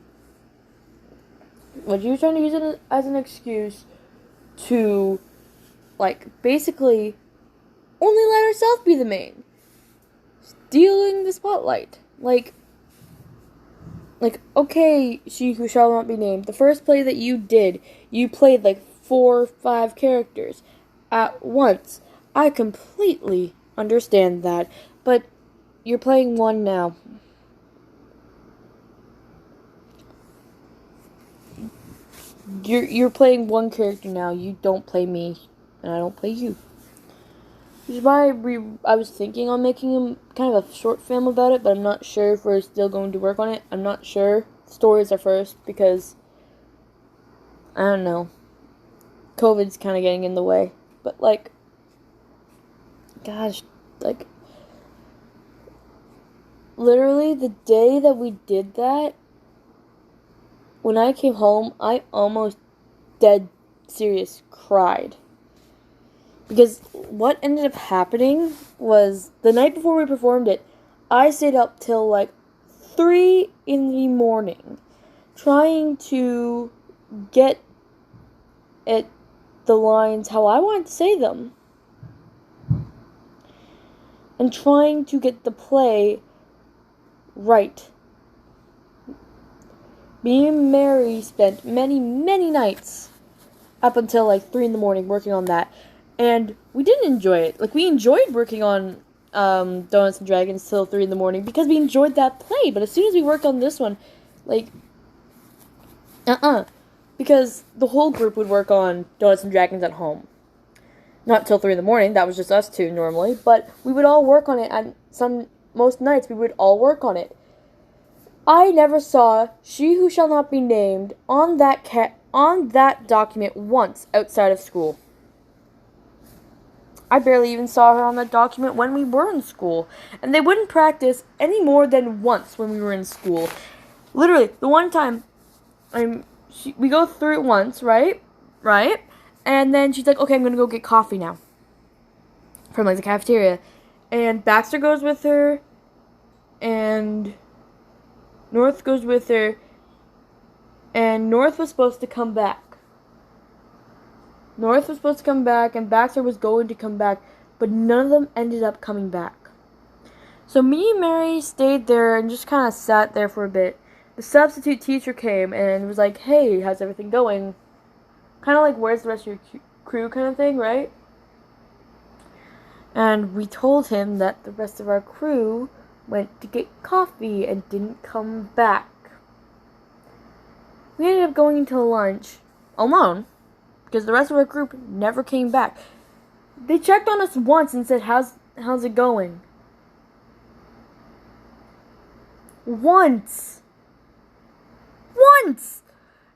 like, basically only let herself be the main, stealing the spotlight. Like, okay, She Who Shall Not Be Named, the first play that you did, you played like 4 or 5 characters at once. I completely understand that, but you're playing one now. You're playing one character now. You don't play me, and I don't play you. Which is why I was thinking on making kind of a short film about it, but I'm not sure if we're still going to work on it. I'm not sure. Stories are first, because, I don't know, COVID's kind of getting in the way. But, like, gosh, like, literally the day that we did that, when I came home, I almost dead serious cried. Because what ended up happening was, the night before we performed it, I stayed up till like 3 in the morning trying to get at the lines how I wanted to say them. And trying to get the play right. Me and Mary spent many, many nights up until like 3 in the morning working on that. And we didn't enjoy it. Like, we enjoyed working on Donuts and Dragons till 3 in the morning because we enjoyed that play. But as soon as we worked on this one, like, because the whole group would work on Donuts and Dragons at home. Not till 3 in the morning. That was just us two normally. But we would all work on it. And most nights we would all work on it. I never saw She Who Shall Not Be Named on that document once outside of school. I barely even saw her on that document when we were in school. And they wouldn't practice any more than once when we were in school. Literally, the one time, we go through it once, right? And then she's like, okay, I'm going to go get coffee now. From, like, the cafeteria. And Baxter goes with her. And North goes with her. And North was supposed to come back. North was supposed to come back, and Baxter was going to come back, but none of them ended up coming back. So me and Mary stayed there and just kind of sat there for a bit. The substitute teacher came and was like, hey, how's everything going? Kind of like, where's the rest of your crew kind of thing, right? And we told him that the rest of our crew went to get coffee and didn't come back. We ended up going to lunch alone. Because the rest of our group never came back. They checked on us once and said, how's it going? Once! And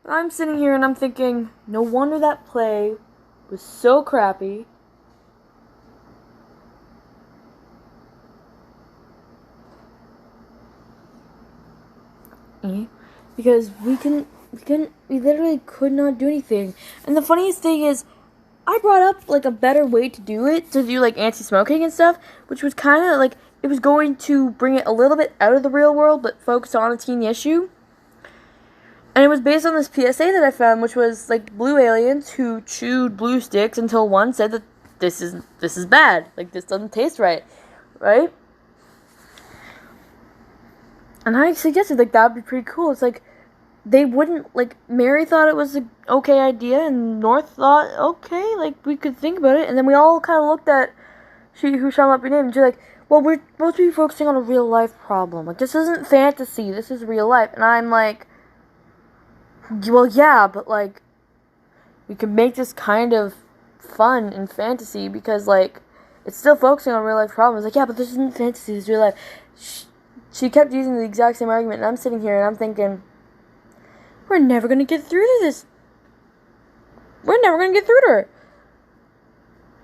I'm sitting here and I'm thinking, no wonder that play was so crappy. because we literally could not do anything. And the funniest thing is, I brought up, like, a better way to do it, to do, like, anti-smoking and stuff, which was kind of, like, it was going to bring it a little bit out of the real world, but focus on a teen issue. And it was based on this PSA that I found, which was, like, blue aliens who chewed blue sticks until one said that this is bad. Like, this doesn't taste right. Right? And I suggested, like, that would be pretty cool. It's like, they wouldn't, like, Mary thought it was an okay idea, and North thought, okay, like, we could think about it, and then we all kind of looked at She Who Shall Not Be Named, and she's like, well, we're supposed to be focusing on a real-life problem. Like, this isn't fantasy, this is real life. And I'm like, well, yeah, but, like, we can make this kind of fun and fantasy, because, like, it's still focusing on real-life problems. Like, yeah, but this isn't fantasy, this is real life. She kept using the exact same argument, and I'm sitting here, and I'm thinking, we're never going to get through to this. We're never going to get through to her.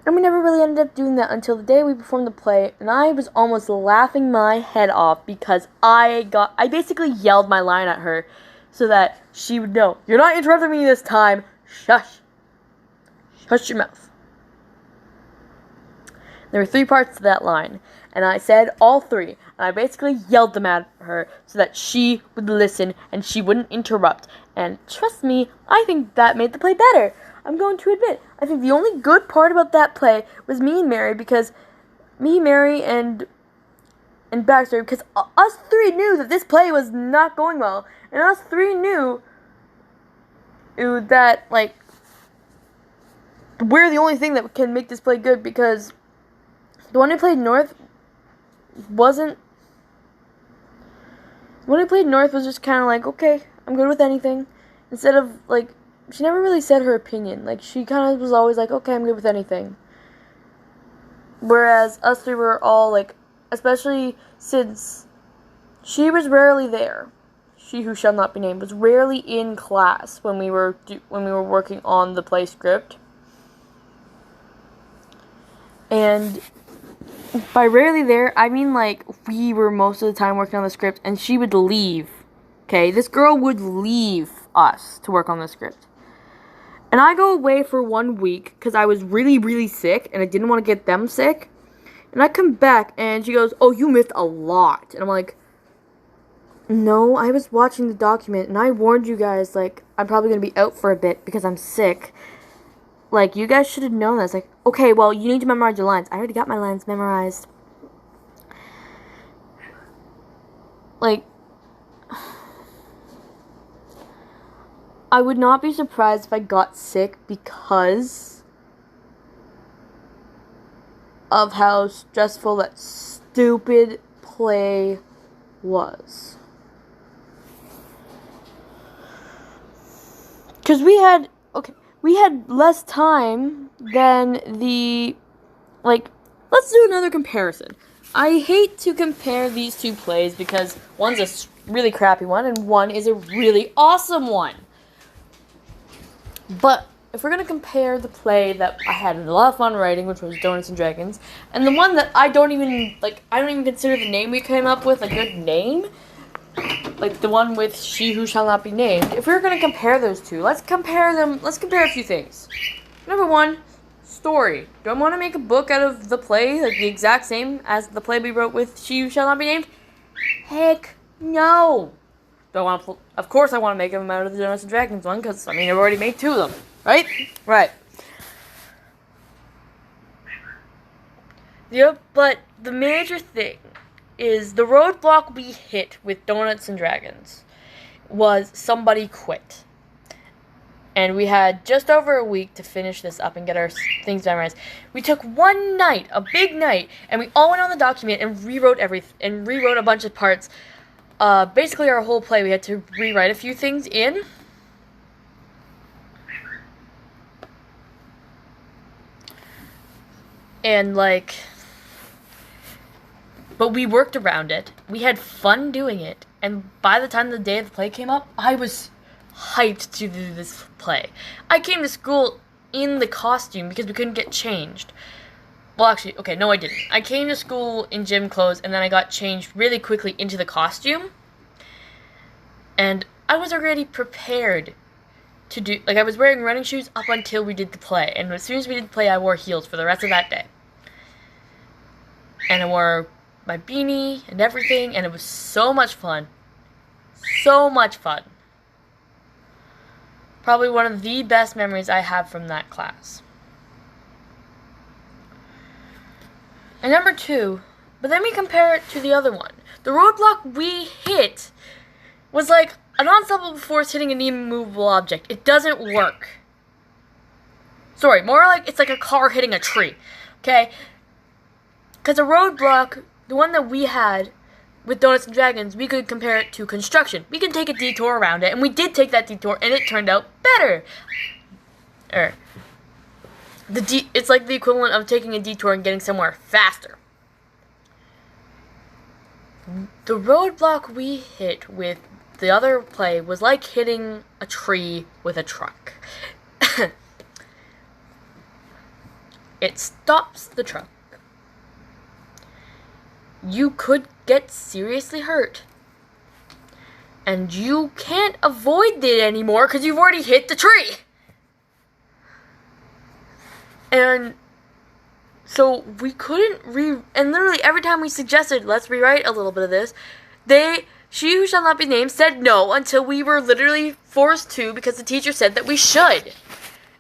And we never really ended up doing that until the day we performed the play, and I was almost laughing my head off because I basically yelled my line at her so that she would know, you're not interrupting me this time. Shush. Hush your mouth. There were 3 parts to that line, and I said all 3, and I basically yelled them at her so that she would listen and she wouldn't interrupt. And trust me, I think that made the play better. I'm going to admit, I think the only good part about that play was me and Mary, because me, Mary, and Baxter, because us 3 knew that this play was not going well, and us 3 knew that, like, we're the only thing that can make this play good, because the one who played North was just kind of like, okay, I'm good with anything. Instead of, like, she never really said her opinion. Like, she kind of was always like, okay, I'm good with anything. Whereas us 3 were all, like, especially since she was rarely there. She Who Shall Not Be Named was rarely in class when we were working on the play script. And by rarely there, I mean, like, we were most of the time working on the script, and she would leave. Okay, this girl would leave us to work on the script. And I go away for 1 week, because I was really, really sick, and I didn't want to get them sick. And I come back, and she goes, oh, you missed a lot. And I'm like, no, I was watching the document, and I warned you guys, like, I'm probably going to be out for a bit, because I'm sick. Like, you guys should have known this. Like, okay, well, you need to memorize your lines. I already got my lines memorized. Like, I would not be surprised if I got sick because of how stressful that stupid play was. Because we had less time than let's do another comparison. I hate to compare these 2 plays because one's a really crappy one and one is a really awesome one. But if we're going to compare the play that I had a lot of fun writing, which was Donuts and Dragons, and the one that I don't even consider the name we came up with a good name, like the one with She Who Shall Not Be Named, if we're going to compare those 2, let's compare a few things. Number 1, story. Do I want to make a book out of the play, like the exact same as the play we wrote with She Who Shall Not Be Named? Heck no. Of course I want to make them out of the Donuts and Dragons one, because, I mean, I've already made 2 of them, right? Right. Yep, but the major thing is the roadblock we hit with Donuts and Dragons was somebody quit. And we had just over a week to finish this up and get our things memorized. We took one night, a big night, and we all went on the document and rewrote a bunch of parts. Basically our whole play, we had to rewrite a few things in. And, like, but we worked around it. We had fun doing it. And by the time the day of the play came up, I was hyped to do this play. I came to school in the costume because we couldn't get changed. Well, actually, okay, no I didn't. I came to school in gym clothes, and then I got changed really quickly into the costume. And I was already prepared to do, like, I was wearing running shoes up until we did the play. And as soon as we did the play, I wore heels for the rest of that day. And I wore my beanie and everything, and it was so much fun. So much fun. Probably one of the best memories I have from that class. And number 2, but then we compare it to the other one. The roadblock we hit was like an unstoppable force hitting an immovable object. It doesn't work. Sorry, more like it's like a car hitting a tree. Okay? Because a roadblock, the one that we had with Donuts and Dragons, we could compare it to construction. We could take a detour around it, and we did take that detour, and it turned out better. It's like the equivalent of taking a detour and getting somewhere faster. The roadblock we hit with the other play was like hitting a tree with a truck. It stops the truck. You could get seriously hurt. And you can't avoid it anymore because you've already hit the tree. And so we couldn't and literally every time we suggested, let's rewrite a little bit of this, she who shall not be named said no until we were literally forced to because the teacher said that we should.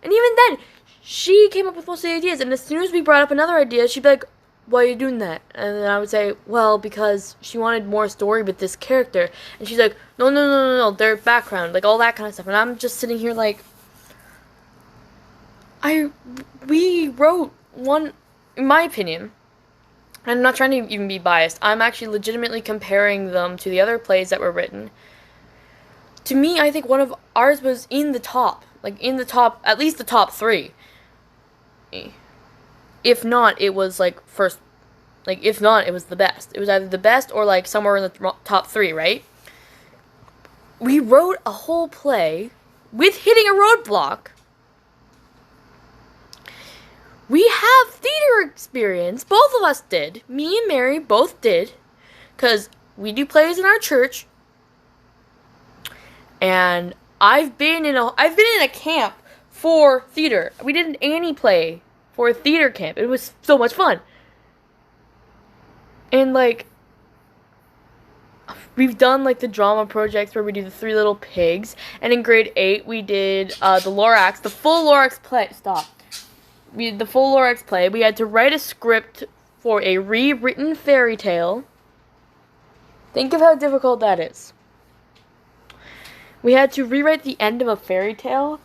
And even then, she came up with most of the ideas, and as soon as we brought up another idea, she'd be like, why are you doing that? And then I would say, well, because she wanted more story with this character. And she's like, no, their background, like all that kind of stuff. And I'm just sitting here like, we wrote one, in my opinion, I'm not trying to even be biased, I'm actually legitimately comparing them to the other plays that were written. To me, I think one of ours was in the top, at least the top 3. If not, it was like first, like if not, it was the best. It was either the best or like somewhere in the top 3, right? We wrote a whole play with hitting a roadblock. We have theater experience. Both of us did. Me and Mary both did. Because we do plays in our church. And I've been in a camp for theater. We did an Annie play for a theater camp. It was so much fun. And like, we've done like the drama projects where we do the 3 Little Pigs. And in grade 8 we did the Lorax, the full Lorax play. We did the full Lorax play. We had to write a script for a rewritten fairy tale. Think of how difficult that is. We had to rewrite the end of a fairy tale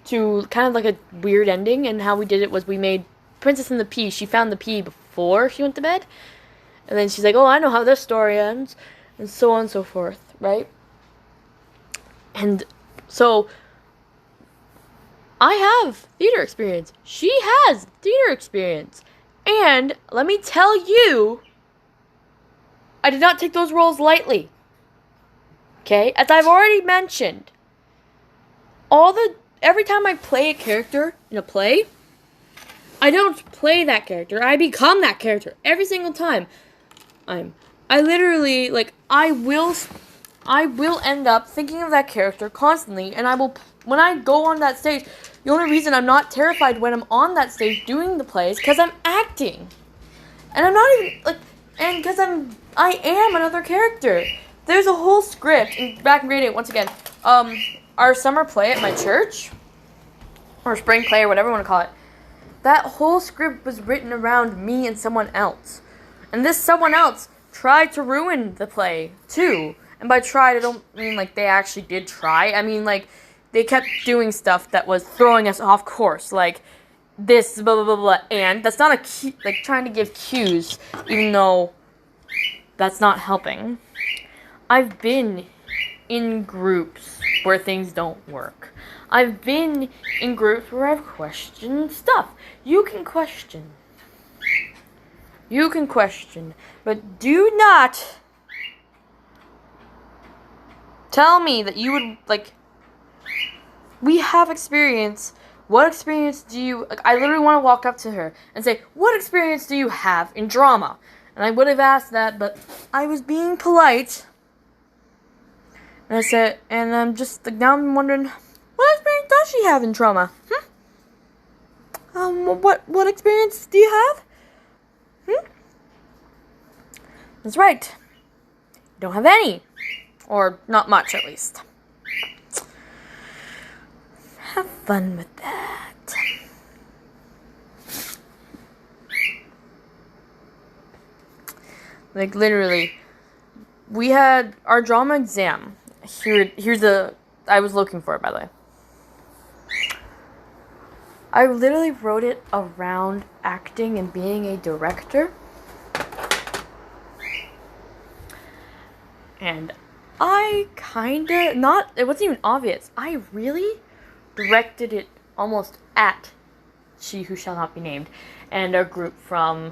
to kind of like a weird ending, and how we did it was we made Princess and the Pea. She found the pea before she went to bed, and then she's like, oh, I know how this story ends, and so on and so forth, right? And so I have theater experience. She has theater experience. And let me tell you, I did not take those roles lightly. Okay? As I've already mentioned, every time I play a character in a play, I don't play that character. I become that character every single time. I literally, like, I will end up thinking of that character constantly, and when I go on that stage, the only reason I'm not terrified when I'm on that stage doing the plays, because I'm acting. And I'm not even, like, and because I am another character. There's a whole script, back in grade 8, once again, our summer play at my church, or spring play, or whatever you want to call it, that whole script was written around me and someone else. And this someone else tried to ruin the play, too. And by tried, I don't mean, like, they actually did try. I mean, like, they kept doing stuff that was throwing us off course, like this, blah, blah, blah, blah, and that's not a cue, like, trying to give cues, even though that's not helping. I've been in groups where things don't work. I've been in groups where I've questioned stuff. You can question, but do not tell me that you would, like, we have experience. What experience do you... Like, I literally want to walk up to her and say, what experience do you have in drama? And I would have asked that, but I was being polite. And I said, and I'm just, like, now I'm wondering, what experience does she have in trauma? What experience do you have? That's right. Don't have any. Or not much, at least. Have fun with that. Like, literally, we had our drama exam. Here's the... I was looking for it, by the way. I literally wrote it around acting and being a director. And I kinda... It wasn't even obvious. I really directed it almost at She Who Shall Not Be Named and a group from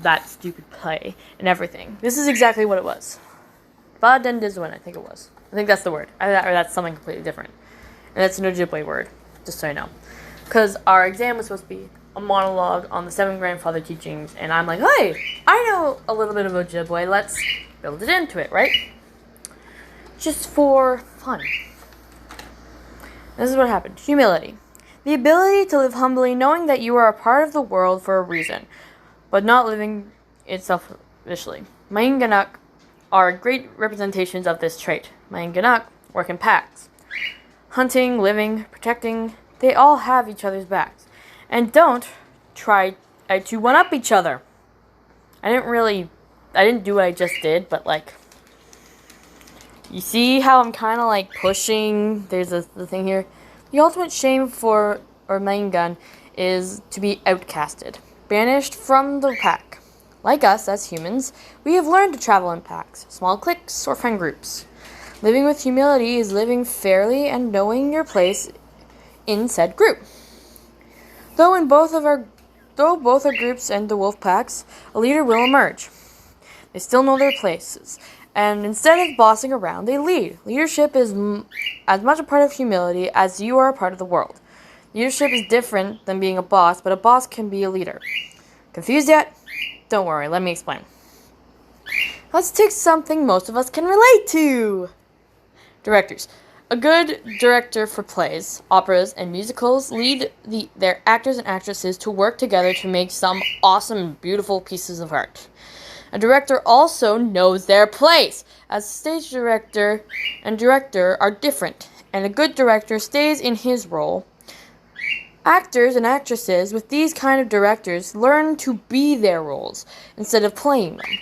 that stupid play and everything. This is exactly what it was. Badendizwin, I think it was. I think that's the word. Or that's something completely different. And it's an Ojibwe word, just so you know. Because our exam was supposed to be a monologue on the 7 grandfather teachings, and I'm like, hey, I know a little bit of Ojibwe, let's build it into it, right? Just for fun. This is what happened. Humility. The ability to live humbly, knowing that you are a part of the world for a reason, but not living it selfishly. Mayanganak are great representations of this trait. Mayanganak work in packs. Hunting, living, protecting, they all have each other's backs. And don't try to one-up each other. I didn't do what I just did, but like, you see how I'm kind of like pushing, there's the thing here. The ultimate shame for Mangan is to be outcasted, banished from the pack. Like us as humans, we have learned to travel in packs, small cliques, or friend groups. Living with humility is living fairly and knowing your place in said group. Though both are groups and the wolf packs, a leader will emerge. They still know their places, and instead of bossing around, they lead. Leadership is as much a part of humility as you are a part of the world. Leadership is different than being a boss, but a boss can be a leader. Confused yet? Don't worry, let me explain. Let's take something most of us can relate to. Directors. A good director for plays, operas, and musicals lead their actors and actresses to work together to make some awesome, beautiful pieces of art. A director also knows their place, as stage director and director are different, and a good director stays in his role. Actors and actresses with these kind of directors learn to be their roles instead of playing them.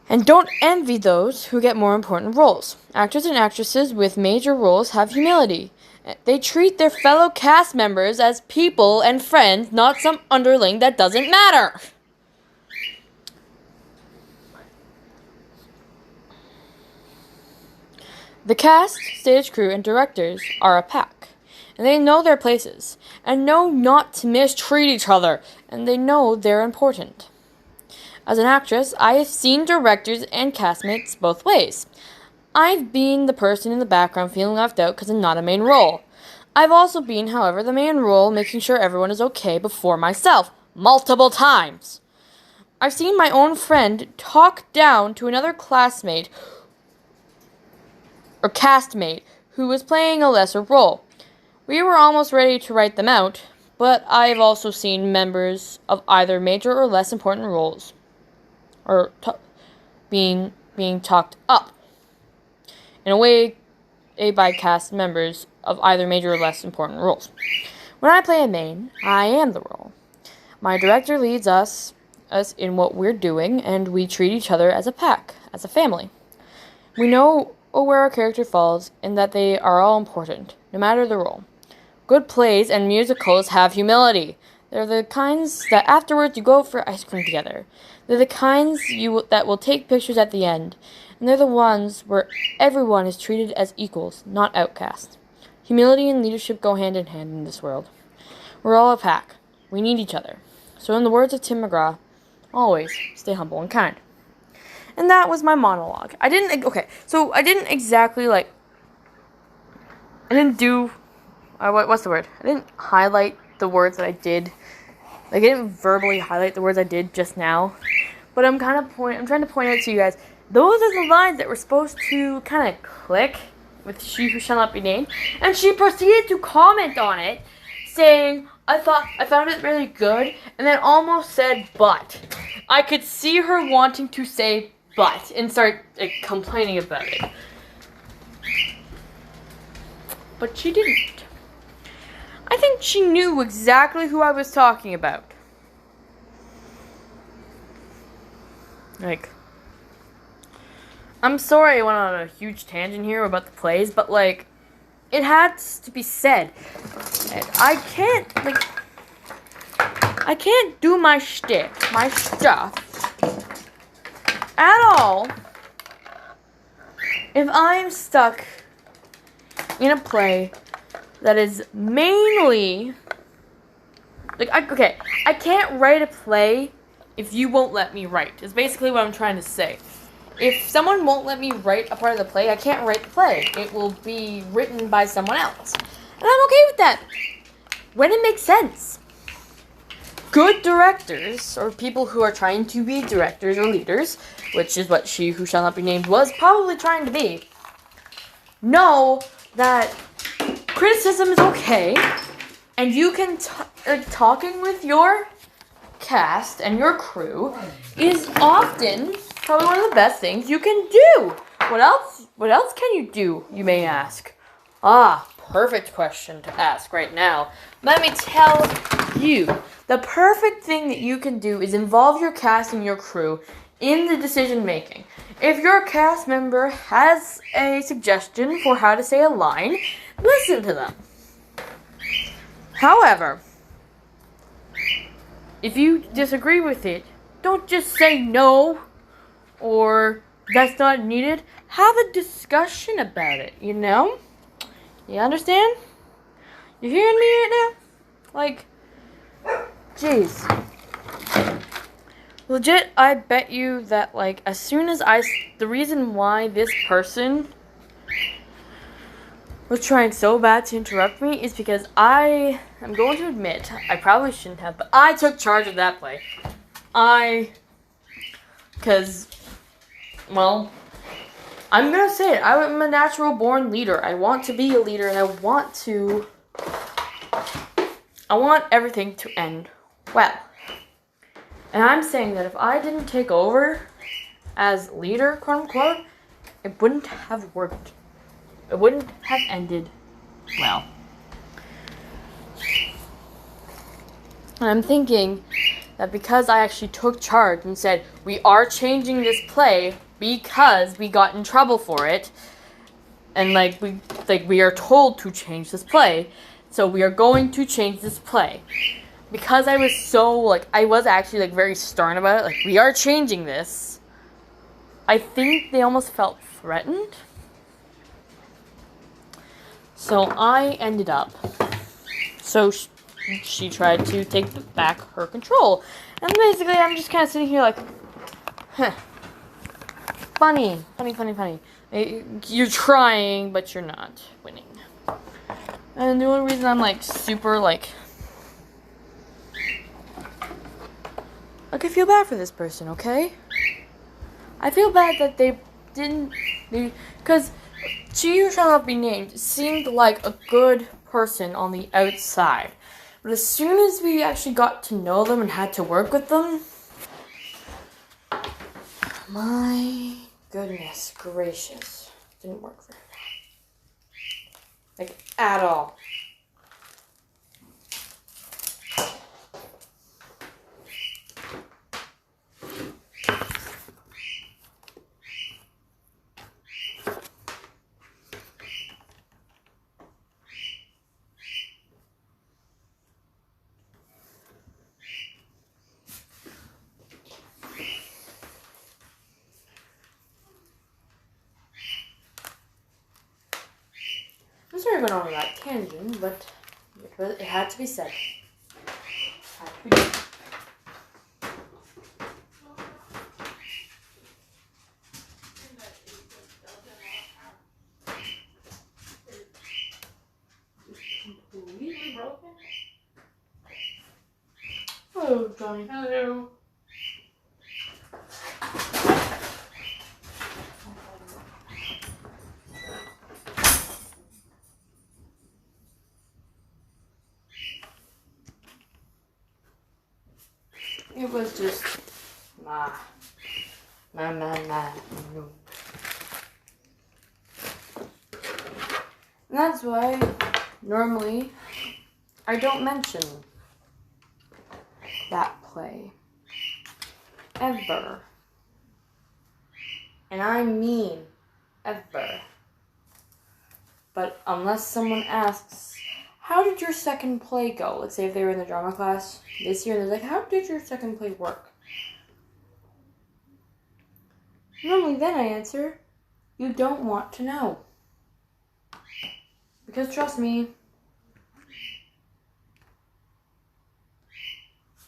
And don't envy those who get more important roles. Actors and actresses with major roles have humility. They treat their fellow cast members as people and friends, not some underling that doesn't matter. The cast, stage crew, and directors are a pack, and they know their places, and know not to mistreat each other, and they know they're important. As an actress, I have seen directors and castmates both ways. I've been the person in the background feeling left out because I'm not a main role. I've also been, however, the main role making sure everyone is okay before myself, multiple times. I've seen my own friend talk down to another classmate or castmate who was playing a lesser role. We were almost ready to write them out, but I've also seen members of either major or less important roles or being talked up in a way by cast members of either major or less important roles. When I play a main, I am the role. My director leads us in what we're doing, and we treat each other as a pack, as a family. We know where our character falls, and that they are all important, no matter the role. Good plays and musicals have humility. They're the kinds that afterwards you go for ice cream together. They're the kinds that will take pictures at the end. And they're the ones where everyone is treated as equals, not outcasts. Humility and leadership go hand in hand in this world. We're all a pack. We need each other. So in the words of Tim McGraw, always stay humble and kind. And that was my monologue. I didn't exactly, I didn't do, what's the word? I didn't highlight the words that I did. I didn't verbally highlight the words I did just now. But I'm trying to point out to you guys, those are the lines that were supposed to kind of click with She Who Shall Not Be Named, and she proceeded to comment on it, saying, I found it really good, and then almost said but. I could see her wanting to say but and start complaining about it. But she didn't. I think she knew exactly who I was talking about. Like, I'm sorry I went on a huge tangent here about the plays, but like, it has to be said. I can't do my shtick, my stuff, at all if I'm stuck in a play that is mainly, like, I can't write a play if you won't let me write, is basically what I'm trying to say. If someone won't let me write a part of the play, I can't write the play. It will be written by someone else. And I'm okay with that, when it makes sense. Good directors, or people who are trying to be directors or leaders, which is what She Who Shall Not Be Named was probably trying to be, know that criticism is okay, and you can, talking with your cast and your crew is often probably one of the best things you can do. What else can you do, you may ask? Perfect question to ask right now. Let me tell you. The perfect thing that you can do is involve your cast and your crew in the decision making. If your cast member has a suggestion for how to say a line, listen to them. However, if you disagree with it, don't just say no or that's not needed. Have a discussion about it, you know? You understand? You hearing me right now? Like, jeez. Legit, I bet you that, like, as soon as the reason why this person was trying so bad to interrupt me is because I'm going to admit, I probably shouldn't have, but I took charge of that play. Because, well, I'm gonna say it, I'm a natural born leader. I want to be a leader, and I want everything to end well. And I'm saying that if I didn't take over as leader, quote unquote, it wouldn't have worked. It wouldn't have ended well. And I'm thinking that because I actually took charge and said, we are changing this play because we got in trouble for it, and we are told to change this play, so we are going to change this play. Because I was actually very stern about it, we are changing this, I think they almost felt threatened. So I ended up, she tried to take back her control. And basically I'm just kind of sitting here like, funny. You're trying, but you're not winning. And the only reason I'm super I feel bad for this person, okay? I feel bad that because She Who Shall Not Be Named seemed like a good person on the outside. But as soon as we actually got to know them and had to work with them, my goodness gracious, didn't work very well. At all. I'm sorry I went on that tangent, but it had to be said. Had to be done. Completely broken? Hello, Johnny. Hello. it was just, nah. No. And that's why, normally, I don't mention that play. Ever. And I mean ever. But unless someone asks, how did your second play go? Let's say if they were in the drama class this year and they're like, how did your second play work? Normally then I answer, you don't want to know. Because trust me,